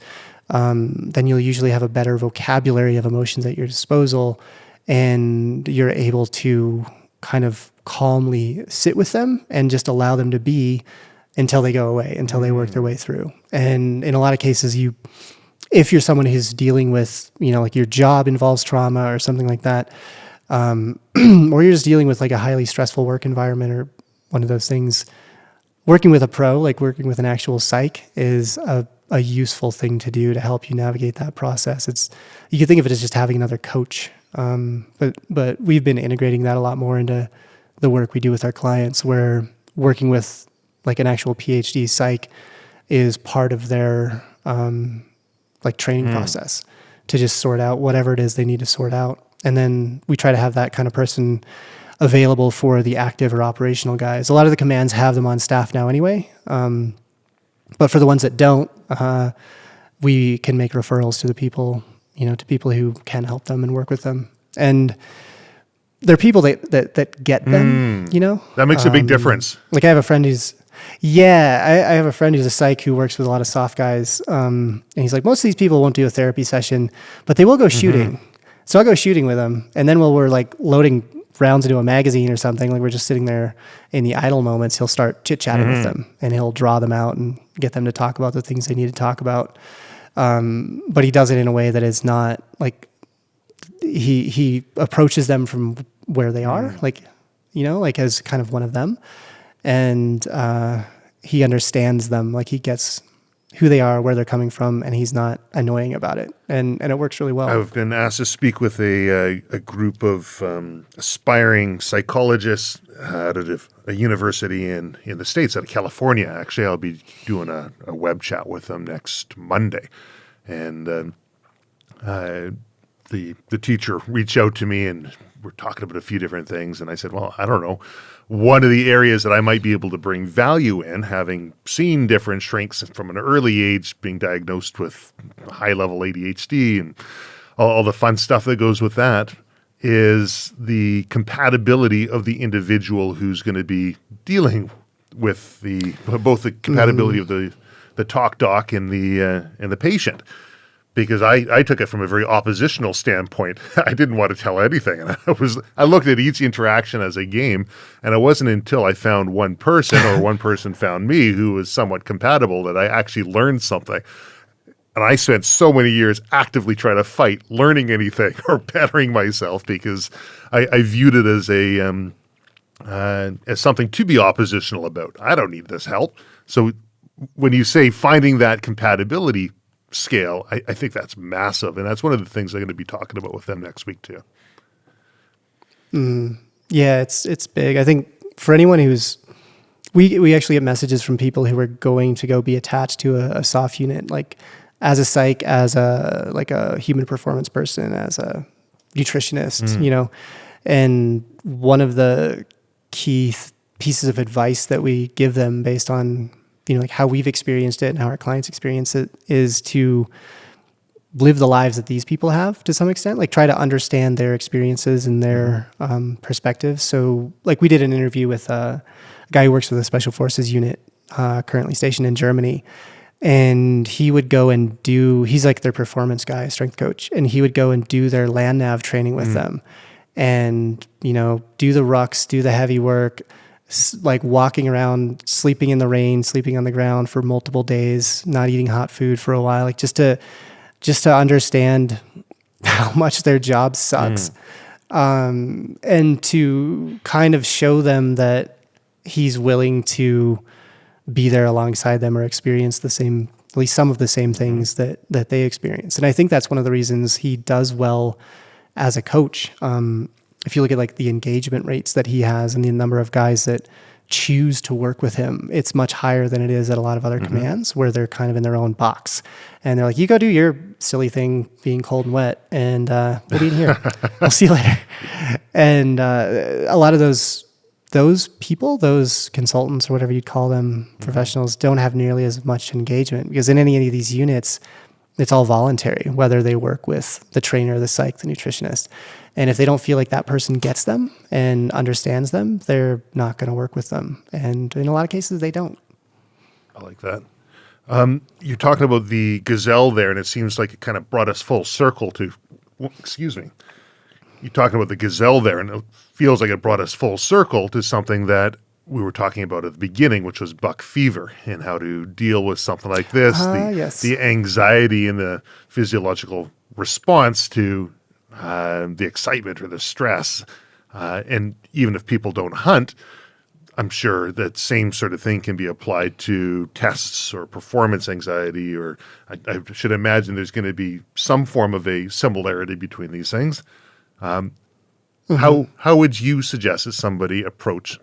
then you'll usually have a better vocabulary of emotions at your disposal, and you're able to kind of calmly sit with them and just allow them to be until they go away, until they work their way through. And in a lot of cases, if you're someone who's dealing with, like your job involves trauma or something like that, or you're just dealing with like a highly stressful work environment or one of those things, working with a pro, like working with an actual psych, is a useful thing to do to help you navigate that process. You can think of it as just having another coach. But we've been integrating that a lot more into the work we do with our clients, where working with like an actual PhD psych is part of their like training process to just sort out whatever it is they need to sort out. And then we try to have that kind of person available for the active or operational guys. A lot of the commands have them on staff now anyway. But for the ones that don't, we can make referrals to the people, to people who can help them and work with them. And they're people that get them, That makes a big difference. Like I have a friend who's, I have a friend who's a psych who works with a lot of soft guys. And he's like, most of these people won't do a therapy session, but they will go shooting. So I'll go shooting with them. And then while we're like loading rounds into a magazine or something, like we're just sitting there in the idle moments, he'll start chit-chatting with them, and he'll draw them out and get them to talk about the things they need to talk about. But he does it in a way that is not like he approaches them from where they are, like, like as kind of one of them. And he understands them, like he gets who they are, where they're coming from, and he's not annoying about it. And it works really well. I've been asked to speak with a group of aspiring psychologists out of a university in the States, out of California. Actually, I'll be doing a web chat with them next Monday. And the teacher reached out to me, and we're talking about a few different things. And I said, well, I don't know. One of the areas that I might be able to bring value in, having seen different shrinks from an early age, being diagnosed with high-level ADHD and all the fun stuff that goes with that, is the compatibility of the individual who's going to be dealing with both the compatibility of the talk doc and the patient. Because I took it from a very oppositional standpoint. I didn't want to tell anything. And I looked at each interaction as a game, and it wasn't until I found one person or one person found me who was somewhat compatible that I actually learned something. And I spent so many years actively trying to fight learning anything or bettering myself because I viewed it as something to be oppositional about. I don't need this help. So when you say finding that compatibility scale, I think that's massive, and that's one of the things I'm going to be talking about with them next week too. Yeah, it's big. I think for anyone we actually get messages from people who are going to go be attached to a SOF unit, like as a psych, as a human performance person, as a nutritionist, and one of the key pieces of advice that we give them based on like how we've experienced it and how our clients experience it is to live the lives that these people have to some extent, like try to understand their experiences and their perspectives. So like we did an interview with a guy who works with a special forces unit currently stationed in Germany. And he would go and he's like their performance guy, strength coach. And he would go and do their land nav training with them and, do the rucks, do the heavy work, like walking around, sleeping in the rain, sleeping on the ground for multiple days, not eating hot food for a while, like just to understand how much their job sucks. And to kind of show them that he's willing to be there alongside them or experience the same, at least some of the same things that they experience. And I think that's one of the reasons he does well as a coach. If you look at like the engagement rates that he has and the number of guys that choose to work with him, it's much higher than it is at a lot of other commands where they're kind of in their own box. And they're like, you go do your silly thing being cold and wet, and we'll be in here. We'll see you later. And a lot of those people, those consultants or whatever you'd call them, professionals, don't have nearly as much engagement because in any of these units, it's all voluntary, whether they work with the trainer, the psych, the nutritionist. And if they don't feel like that person gets them and understands them, they're not going to work with them. And in a lot of cases, they don't. I like that. You're talking about the gazelle there, and it seems like it kind of brought us full circle to, excuse me. You're talking about the gazelle there, and it feels like it brought us full circle to something that we were talking about at the beginning, which was buck fever and how to deal with something like this, the anxiety and the physiological response to the excitement or the stress. And even if people don't hunt, I'm sure that same sort of thing can be applied to tests or performance anxiety, or I should imagine there's going to be some form of a similarity between these things. How would you suggest that somebody approach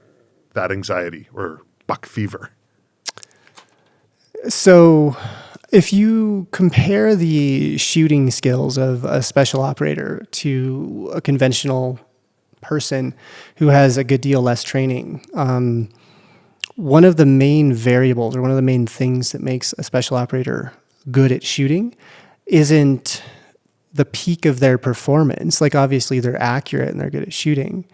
that anxiety or buck fever? So if you compare the shooting skills of a special operator to a conventional person who has a good deal less training, one of the main variables or one of the main things that makes a special operator good at shooting isn't the peak of their performance. Like obviously they're accurate and they're good at shooting.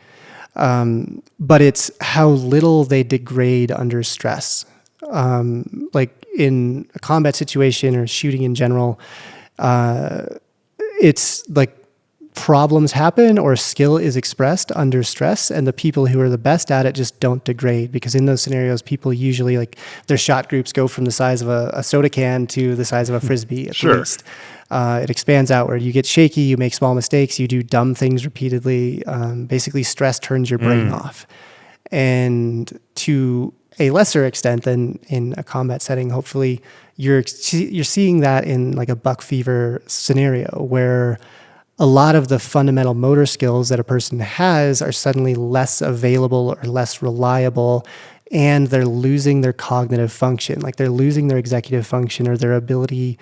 But it's how little they degrade under stress. Like in a combat situation or shooting in general, it's like problems happen or skill is expressed under stress, and the people who are the best at it just don't degrade, because in those scenarios people usually, like, their shot groups go from the size of a soda can to the size of a frisbee at least. It expands outward. You get shaky, you make small mistakes, you do dumb things repeatedly. Basically, stress turns your brain off. And to a lesser extent than in a combat setting, hopefully you're seeing that in like a buck fever scenario, where a lot of the fundamental motor skills that a person has are suddenly less available or less reliable, and they're losing their cognitive function. Like, they're losing their executive function or their ability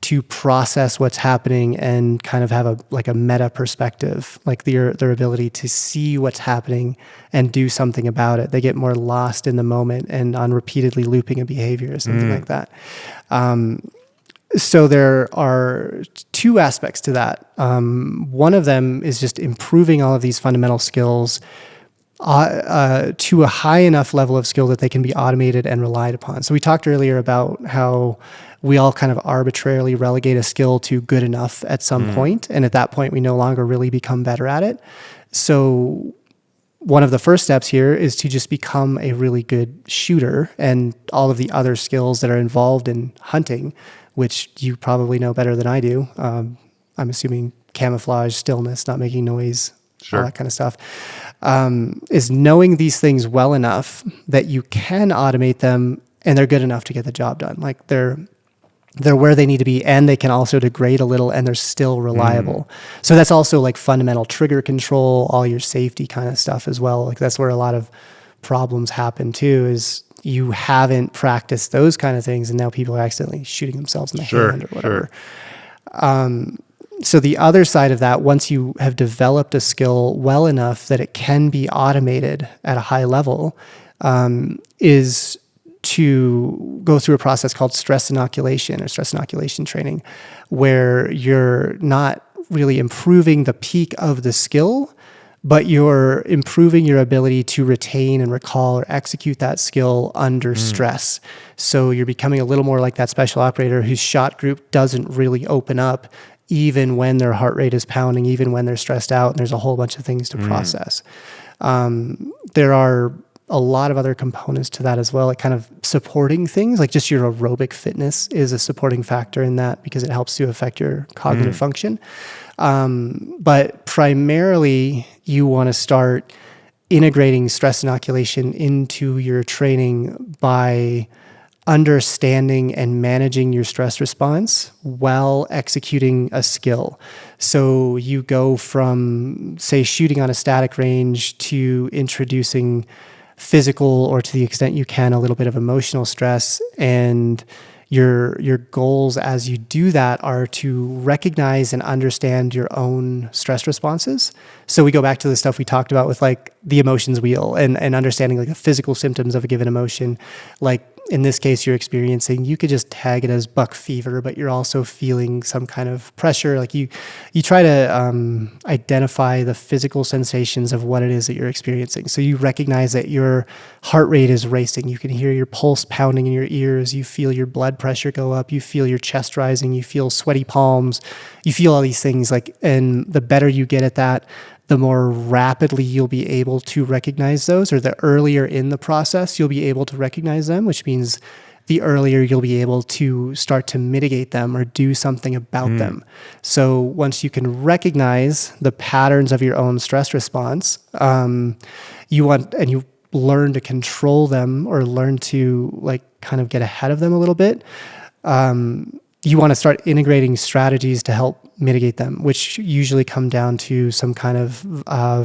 to process what's happening and kind of have a meta perspective, like their ability to see what's happening and do something about it. They get more lost in the moment and on repeatedly looping a behavior or something like that. So there are two aspects to that. One of them is just improving all of these fundamental skills to a high enough level of skill that they can be automated and relied upon. So we talked earlier about how we all kind of arbitrarily relegate a skill to good enough at some point, and at that point we no longer really become better at it. So one of the first steps here is to just become a really good shooter, and all of the other skills that are involved in hunting, which you probably know better than I do. I'm assuming camouflage, stillness, not making noise, all that kind of stuff, is knowing these things well enough that you can automate them and they're good enough to get the job done. Like, they're where they need to be, and they can also degrade a little and they're still reliable. So that's also like fundamental trigger control, all your safety kind of stuff as well. Like, that's where a lot of problems happen too, is you haven't practiced those kind of things, and now people are accidentally shooting themselves in the hand or whatever. So the other side of that, once you have developed a skill well enough that it can be automated at a high level, is to go through a process called stress inoculation or stress inoculation training, where you're not really improving the peak of the skill, but you're improving your ability to retain and recall or execute that skill under stress. So you're becoming a little more like that special operator whose shot group doesn't really open up even when their heart rate is pounding, even when they're stressed out, and there's a whole bunch of things to process. There are a lot of other components to that as well, like kind of supporting things, like just your aerobic fitness is a supporting factor in that because it helps to affect your cognitive function. But primarily, you want to start integrating stress inoculation into your training by understanding and managing your stress response while executing a skill. So you go from, say, shooting on a static range to introducing physical, or to the extent you can, a little bit of emotional stress. And your goals as you do that are to recognize and understand your own stress responses. So we go back to the stuff we talked about with like the emotions wheel and understanding like the physical symptoms of a given emotion. Like in this case you're experiencing, you could just tag it as buck fever, but you're also feeling some kind of pressure. Like you try to identify the physical sensations of what it is that you're experiencing. So you recognize that your heart rate is racing. You can hear your pulse pounding in your ears. You feel your blood pressure go up. You feel your chest rising. You feel sweaty palms. You feel all these things. Like, and the better you get at that, the more rapidly you'll be able to recognize those, or the earlier in the process you'll be able to recognize them, which means the earlier you'll be able to start to mitigate them or do something about them. So once you can recognize the patterns of your own stress response, you learn to control them or learn to like kind of get ahead of them a little bit. You want to start integrating strategies to help mitigate them, which usually come down to some kind of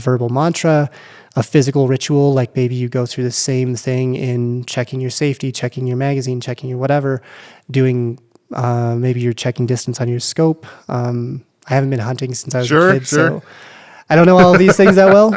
verbal mantra, a physical ritual, like maybe you go through the same thing in checking your safety, checking your magazine, checking your whatever, doing, maybe you're checking distance on your scope. I haven't been hunting since I was a kid, so I don't know all of these things that well.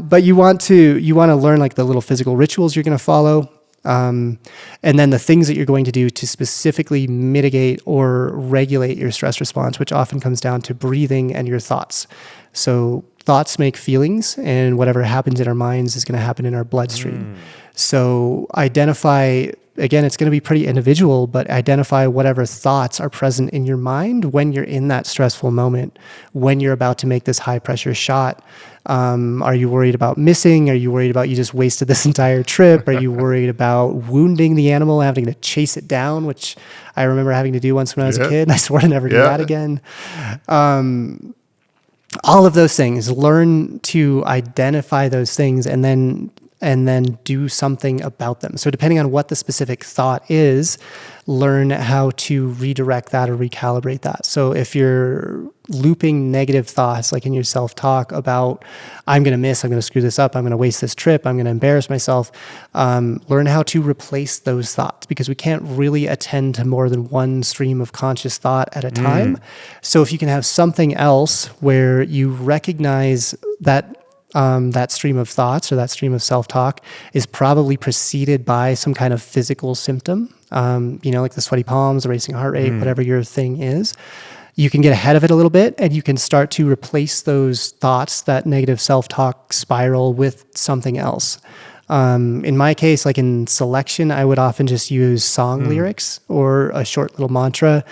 But you want to learn like the little physical rituals you're going to follow. And then the things that you're going to do to specifically mitigate or regulate your stress response, which often comes down to breathing and your thoughts. So thoughts make feelings, and whatever happens in our minds is going to happen in our bloodstream. So identify again, it's going to be pretty individual, but identify whatever thoughts are present in your mind when you're in that stressful moment, when you're about to make this high pressure shot. Are you worried about missing? Are you worried about you just wasted this entire trip? Are you worried about wounding the animal, having to chase it down, which I remember having to do once when I was a kid, and I swore to never do that again. All of those things, learn to identify those things and then do something about them. So depending on what the specific thought is, learn how to redirect that or recalibrate that. So if you're looping negative thoughts, like in your self-talk about, I'm going to miss, I'm going to screw this up, I'm going to waste this trip, I'm going to embarrass myself, learn how to replace those thoughts, because we can't really attend to more than one stream of conscious thought at a time. So if you can have something else where you recognize that that stream of thoughts or that stream of self-talk is probably preceded by some kind of physical symptom, like the sweaty palms, the racing heart rate, whatever your thing is, you can get ahead of it a little bit and you can start to replace those thoughts, that negative self-talk spiral, with something else. In my case, like in selection, I would often just use song lyrics or a short little mantra.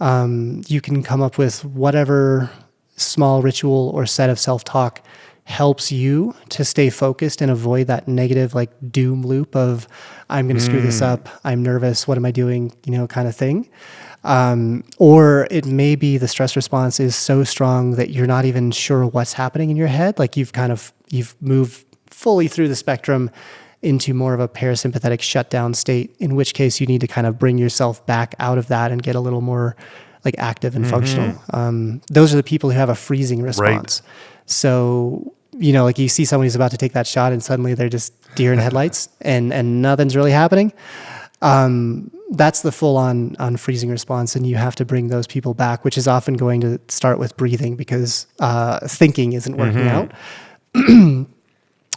You can come up with whatever small ritual or set of self-talk helps you to stay focused and avoid that negative, like, doom loop of, I'm going to screw this up, I'm nervous, what am I doing, kind of thing. Or it may be the stress response is so strong that you're not even sure what's happening in your head. Like you've moved fully through the spectrum into more of a parasympathetic shutdown state, in which case you need to kind of bring yourself back out of that and get a little more like active and functional. Those are the people who have a freezing response. Right. So, like you see somebody's about to take that shot and suddenly they're just deer in headlights and nothing's really happening. That's the full on freezing response. And you have to bring those people back, which is often going to start with breathing because thinking isn't working out.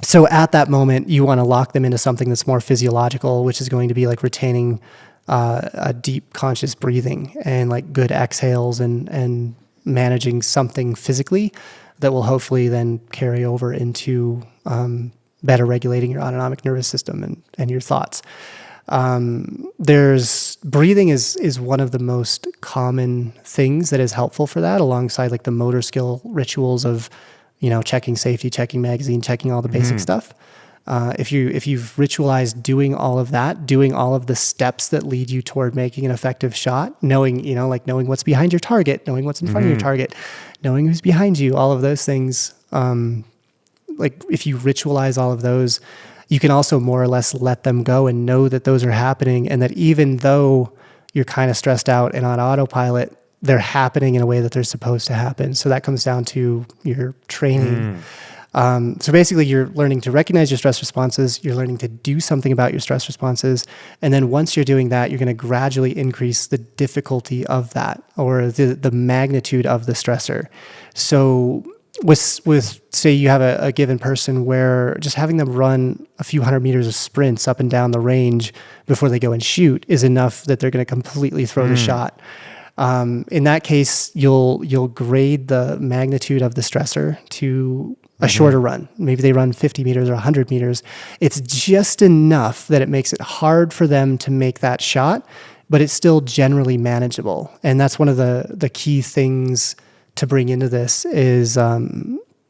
So at that moment, you want to lock them into something that's more physiological, which is going to be like retaining a deep conscious breathing and like good exhales and managing something physically that will hopefully then carry over into better regulating your autonomic nervous system and your thoughts. Breathing is one of the most common things that is helpful for that, alongside like the motor skill rituals of, checking safety, checking magazine, checking all the basic stuff. If you've ritualized doing all of that, doing all of the steps that lead you toward making an effective shot, knowing what's behind your target, knowing what's in front of your target, knowing who's behind you, all of those things. Like if you ritualize all of those, you can also more or less let them go and know that those are happening, and that even though you're kind of stressed out and on autopilot, they're happening in a way that they're supposed to happen. So that comes down to your training. So basically you're learning to recognize your stress responses, you're learning to do something about your stress responses, and then once you're doing that, you're going to gradually increase the difficulty of that, or the magnitude of the stressor. So with say you have a given person where just having them run a few hundred meters of sprints up and down the range before they go and shoot is enough that they're going to completely throw the shot. In that case, you'll grade the magnitude of the stressor to a shorter run. Maybe they run 50 meters or 100 meters. It's just enough that it makes it hard for them to make that shot, but it's still generally manageable. And that's one of the key things to bring into this is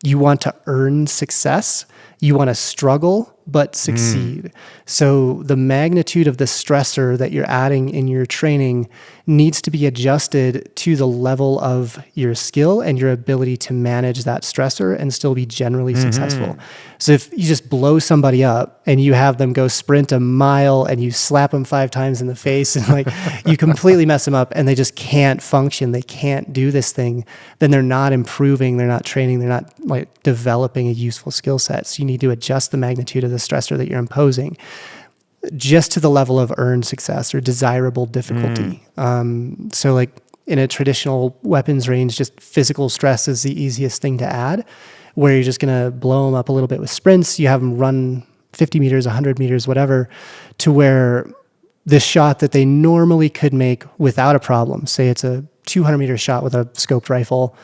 you want to earn success. You want to struggle, but succeed. So the magnitude of the stressor that you're adding in your training needs to be adjusted to the level of your skill and your ability to manage that stressor and still be generally successful. So if you just blow somebody up and you have them go sprint a mile and you slap them 5 times in the face and like you completely mess them up and they just can't function, they can't do this thing, then they're not improving, they're not training, they're not like developing a useful skill set. So you need to adjust the magnitude of the stressor that you're imposing just to the level of earned success or desirable difficulty. So like in a traditional weapons range, just physical stress is the easiest thing to add, where you're just going to blow them up a little bit with sprints. You have them run 50 meters, 100 meters, whatever, to where the shot that they normally could make without a problem, say it's a 200 meter shot with a scoped rifle,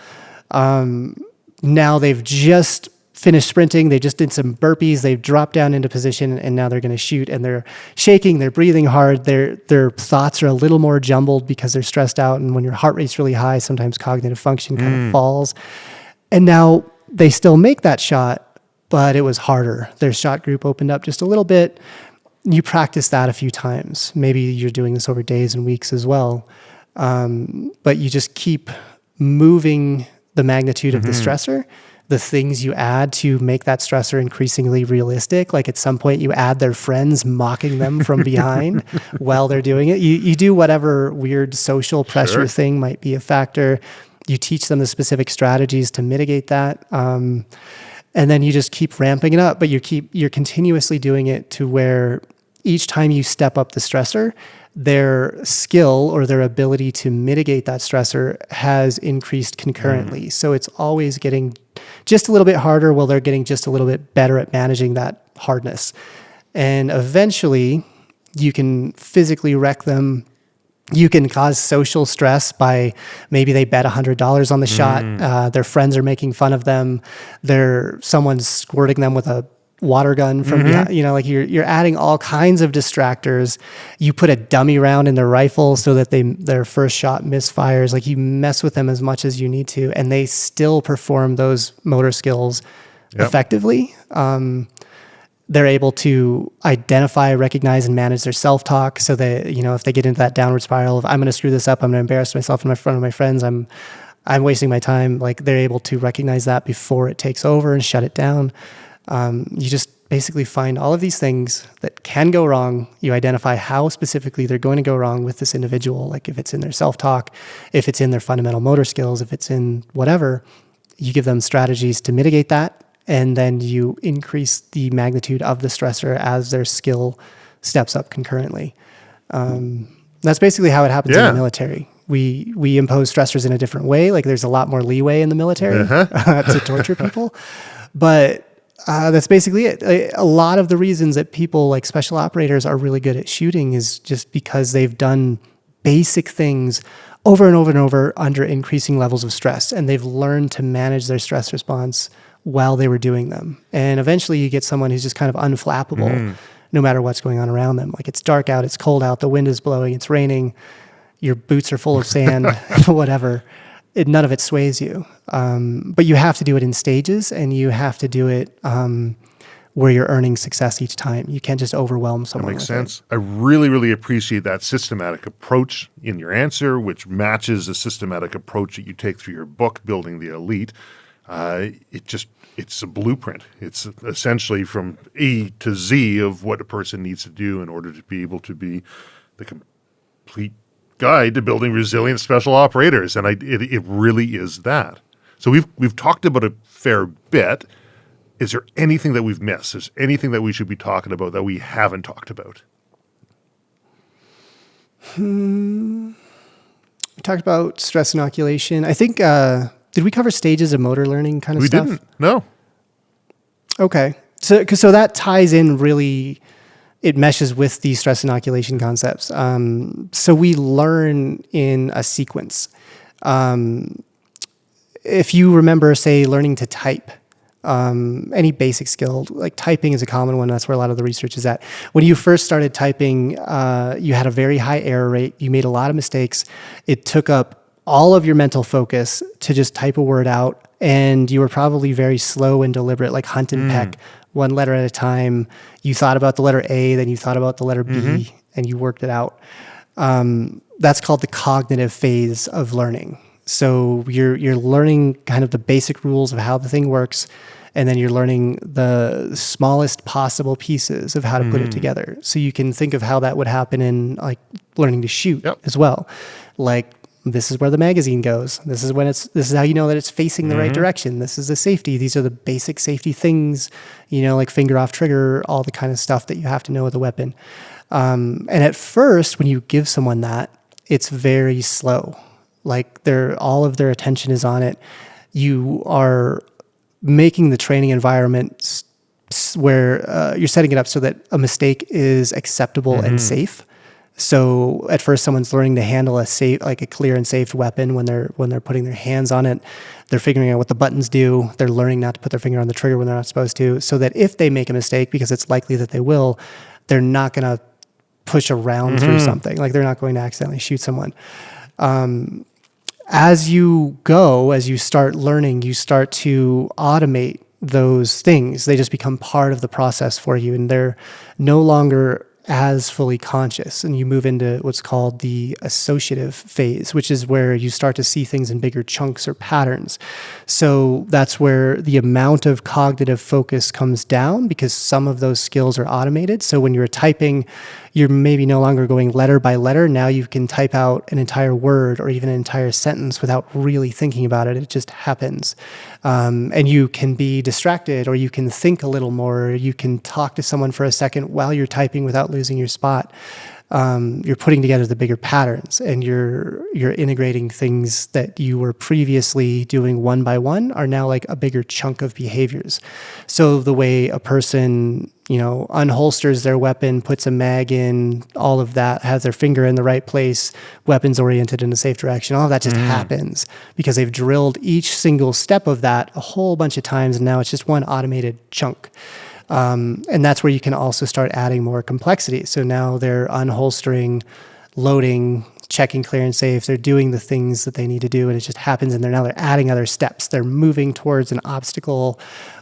now they've just finished sprinting. They just did some burpees. They've dropped down into position, and now they're going to shoot. And they're shaking. They're breathing hard. Their thoughts are a little more jumbled because they're stressed out. And when your heart rate's really high, sometimes cognitive function kind of falls. And now they still make that shot, but it was harder. Their shot group opened up just a little bit. You practice that a few times. Maybe you're doing this over days and weeks as well. But you just keep moving the magnitude of the stressor, the things you add to make that stressor increasingly realistic. Like at some point you add their friends mocking them from behind while they're doing it. You do whatever weird social pressure thing might be a factor. You teach them the specific strategies to mitigate that. And then you just keep ramping it up, but you're continuously doing it to where each time you step up the stressor, their skill or their ability to mitigate that stressor has increased concurrently. So it's always getting just a little bit harder while they're getting just a little bit better at managing that hardness. And eventually you can physically wreck them. You can cause social stress by maybe they bet $100 on the shot. Their friends are making fun of them. Someone's squirting them with a water gun from behind. Like you're adding all kinds of distractors. You put a dummy round in their rifle so that their first shot misfires. Like you mess with them as much as you need to, and they still perform those motor skills effectively. They're able to identify, recognize, and manage their self-talk so that, if they get into that downward spiral of, I'm going to screw this up, I'm going to embarrass myself in front of my friends, I'm wasting my time, like they're able to recognize that before it takes over and shut it down. You just basically find all of these things that can go wrong. You identify how specifically they're going to go wrong with this individual, like if it's in their self-talk, if it's in their fundamental motor skills, if it's in whatever, you give them strategies to mitigate that. And then you increase the magnitude of the stressor as their skill steps up concurrently. That's basically how it happens in the military. We impose stressors in a different way. Like there's a lot more leeway in the military to torture people. But that's basically it. A lot of the reasons that people like special operators are really good at shooting is just because they've done basic things over and over and over under increasing levels of stress. And they've learned to manage their stress response while they were doing them. And eventually you get someone who's just kind of unflappable no matter what's going on around them. Like it's dark out, it's cold out, the wind is blowing, it's raining, your boots are full of sand, whatever. None of it sways you. But you have to do it in stages, and you have to do it where you're earning success each time. You can't just overwhelm someone. That makes sense. I really, really appreciate that systematic approach in your answer, which matches the systematic approach that you take through your book, Building the Elite. It's a blueprint. It's essentially from A to Z of what a person needs to do in order to be able to be the complete guide to building resilient special operators. And it really is that. So we've talked about a fair bit. Is there anything that we've missed? Is there anything that we should be talking about that we haven't talked about? We talked about stress inoculation. I think, did we cover stages of motor learning kind of stuff? We didn't, no. Okay. So that ties in really, it meshes with the stress inoculation concepts. So we learn in a sequence. If you remember, say, learning to type, any basic skill, like typing is a common one. That's where a lot of the research is at. When you first started typing, you had a very high error rate. You made a lot of mistakes. It took up all of your mental focus to just type a word out. And you were probably very slow and deliberate, like hunt and peck, one letter at a time. You thought about the letter A, then you thought about the letter B, and you worked it out. That's called the cognitive phase of learning. So you're learning kind of the basic rules of how the thing works, and then you're learning the smallest possible pieces of how to put it together. So you can think of how that would happen in like learning to shoot as well. Like, this is where the magazine goes. This is how you know that it's facing the right direction. This is the safety. These are the basic safety things, like finger off trigger, all the kind of stuff that you have to know with a weapon. And at first, when you give someone that, it's very slow. Like all of their attention is on it. You are making the training environment where you're setting it up so that a mistake is acceptable and safe. So at first, someone's learning to handle like a clear and safe weapon when they're putting their hands on it. They're figuring out what the buttons do. They're learning not to put their finger on the trigger when they're not supposed to, so that if they make a mistake, because it's likely that they will, they're not going to push around through something. Like they're not going to accidentally shoot someone. As you start learning, you start to automate those things. They just become part of the process for you, and they're no longer as fully conscious. And you move into what's called the associative phase, which is where you start to see things in bigger chunks or patterns. So that's where the amount of cognitive focus comes down, because some of those skills are automated. So when you're typing, you're maybe no longer going letter by letter. Now you can type out an entire word or even an entire sentence without really thinking about it. It just happens. And you can be distracted, or you can think a little more, or you can talk to someone for a second while you're typing without losing your spot. You're putting together the bigger patterns, and you're integrating things that you were previously doing one by one are now like a bigger chunk of behaviors. So the way a person, unholsters their weapon, puts a mag in, all of that, has their finger in the right place, weapons oriented in a safe direction, all of that just happens because they've drilled each single step of that a whole bunch of times, and now it's just one automated chunk. And that's where you can also start adding more complexity. So now they're unholstering, loading, checking clear and safe. They're doing the things that they need to do, and it just happens. And they're adding other steps. They're moving towards an obstacle,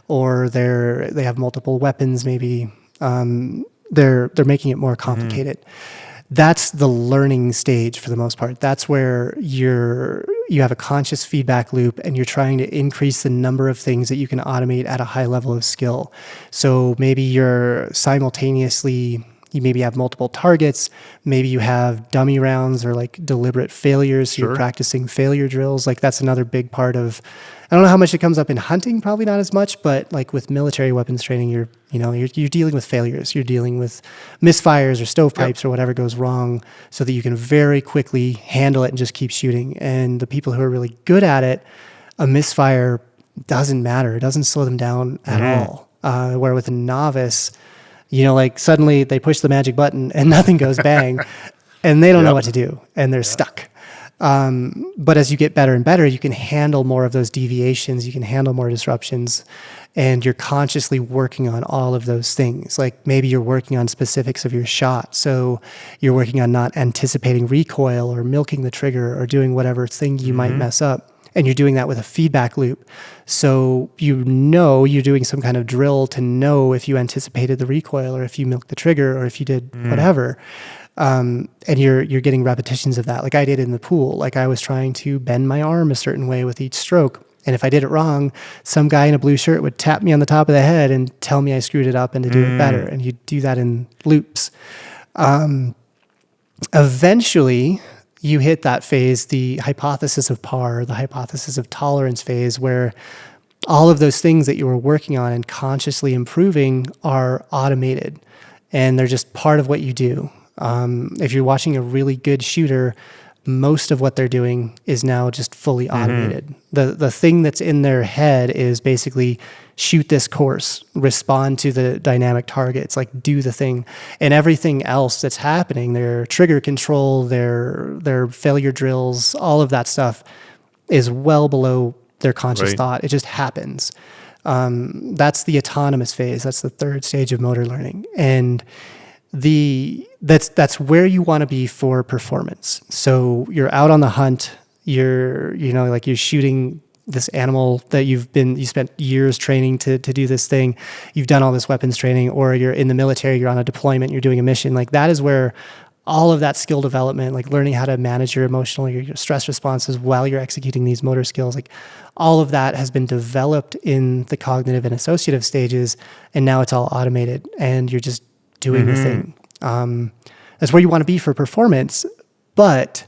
or they have multiple weapons. Maybe they're making it more complicated. That's the learning stage for the most part. That's where you have a conscious feedback loop, and you're trying to increase the number of things that you can automate at a high level of skill. So maybe you maybe have multiple targets. Maybe you have dummy rounds or like deliberate failures. So you're practicing failure drills. Like that's another big part of, I don't know how much it comes up in hunting, probably not as much, but like with military weapons training, you're dealing with failures. You're dealing with misfires or stovepipes or whatever goes wrong, so that you can very quickly handle it and just keep shooting. And the people who are really good at it, a misfire doesn't matter. It doesn't slow them down at all. Where with a novice, suddenly they push the magic button and nothing goes bang, and they don't know what to do, and they're stuck. But as you get better and better, you can handle more of those deviations, you can handle more disruptions, and you're consciously working on all of those things. Like maybe you're working on specifics of your shot. So you're working on not anticipating recoil or milking the trigger or doing whatever thing you might mess up. And you're doing that with a feedback loop. So you're doing some kind of drill to know if you anticipated the recoil, or if you milked the trigger, or if you did whatever. And you're getting repetitions of that. Like I did in the pool. Like I was trying to bend my arm a certain way with each stroke. And if I did it wrong, some guy in a blue shirt would tap me on the top of the head and tell me I screwed it up and to do it better. And you do that in loops. Eventually, you hit that phase, the hypothesis of par, the hypothesis of tolerance phase, where all of those things that you were working on and consciously improving are automated, and they're just part of what you do. If you're watching a really good shooter, most of what they're doing is now just fully automated. The thing that's in their head is basically shoot this course, respond to the dynamic targets, like do the thing. And everything else that's happening, their trigger control, their failure drills, all of that stuff is well below their conscious thought. It just happens. That's the autonomous phase. That's the third stage of motor learning. And that's where you want to be for performance. So you're out on the hunt, you're shooting this animal that you spent years training to do this thing. You've done all this weapons training, or you're in the military, you're on a deployment, you're doing a mission. Like that is where all of that skill development, like learning how to manage your emotional, your stress responses while you're executing these motor skills, like all of that has been developed in the cognitive and associative stages. And now it's all automated and you're just doing the thing. That's where you want to be for performance. But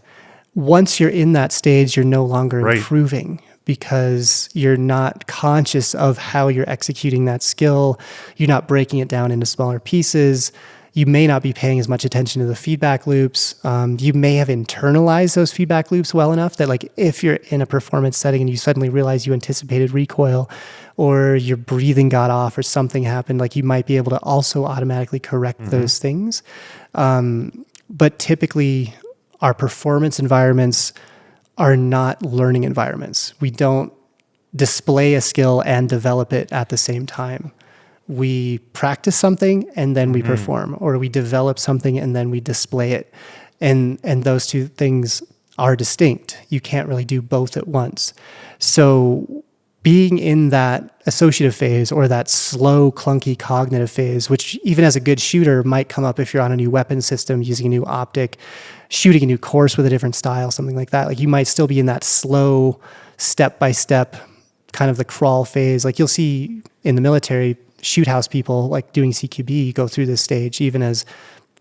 once you're in that stage, you're no longer improving, because you're not conscious of how you're executing that skill. You're not breaking it down into smaller pieces. You may not be paying as much attention to the feedback loops. You may have internalized those feedback loops well enough that, like, if you're in a performance setting and you suddenly realize you anticipated recoil, or your breathing got off, or something happened, like you might be able to also automatically correct those things. but typically our performance environments are not learning environments. We don't display a skill and develop it at the same time. We practice something and then we perform, or we develop something and then we display it. And those two things are distinct. You can't really do both at once. So being in that associative phase, or that slow, clunky cognitive phase, which even as a good shooter might come up if you're on a new weapon system, using a new optic, shooting a new course with a different style, something like that. Like, you might still be in that slow, step-by-step kind of the crawl phase. Like, you'll see in the military, shoot house people like doing CQB go through this stage, even as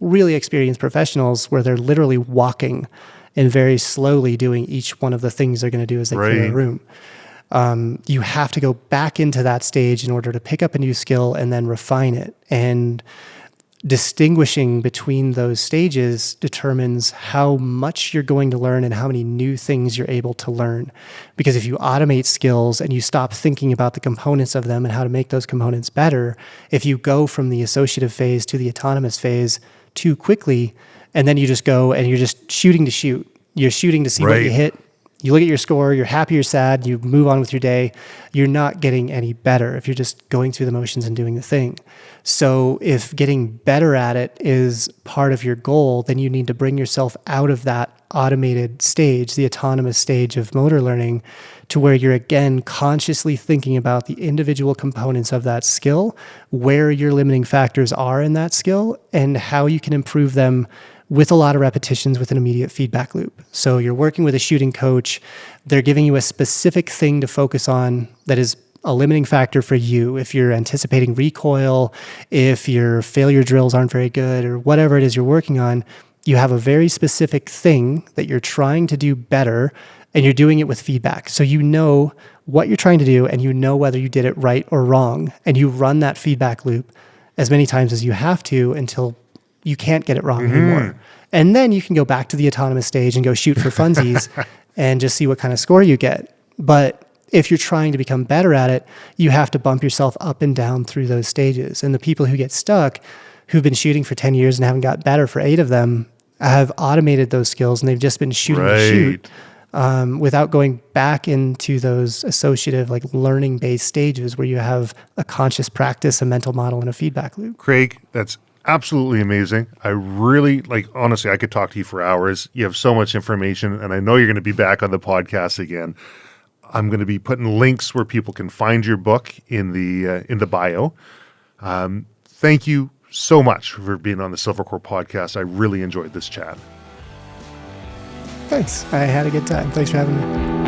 really experienced professionals, where they're literally walking and very slowly doing each one of the things they're going to do as they clear a room. You have to go back into that stage in order to pick up a new skill and then refine it. And distinguishing between those stages determines how much you're going to learn and how many new things you're able to learn. Because if you automate skills and you stop thinking about the components of them and how to make those components better, if you go from the associative phase to the autonomous phase too quickly, and then you just go and you're just shooting to shoot. You're shooting to see what you hit. You look at your score, you're happy or sad, you move on with your day. You're not getting any better if you're just going through the motions and doing the thing. So if getting better at it is part of your goal, then you need to bring yourself out of that automated stage, the autonomous stage of motor learning, to where you're again consciously thinking about the individual components of that skill, where your limiting factors are in that skill, and how you can improve them with a lot of repetitions with an immediate feedback loop. So you're working with a shooting coach. They're giving you a specific thing to focus on that is a limiting factor for you. If you're anticipating recoil, if your failure drills aren't very good, or whatever it is you're working on, you have a very specific thing that you're trying to do better, and you're doing it with feedback. So you know what you're trying to do, and you know whether you did it right or wrong, and you run that feedback loop as many times as you have to until you can't get it wrong anymore. And then you can go back to the autonomous stage and go shoot for funsies and just see what kind of score you get. But if you're trying to become better at it, you have to bump yourself up and down through those stages. And the people who get stuck, who've been shooting for 10 years and haven't got better for 8 of them, have automated those skills, and they've just been shooting to shoot without going back into those associative, like learning-based stages where you have a conscious practice, a mental model, and a feedback loop. Craig, that's absolutely amazing. I really, honestly, I could talk to you for hours. You have so much information, and I know you're going to be back on the podcast again. I'm going to be putting links where people can find your book in the bio. Thank you so much for being on the Silvercore podcast. I really enjoyed this chat. Thanks. I had a good time. Thanks for having me.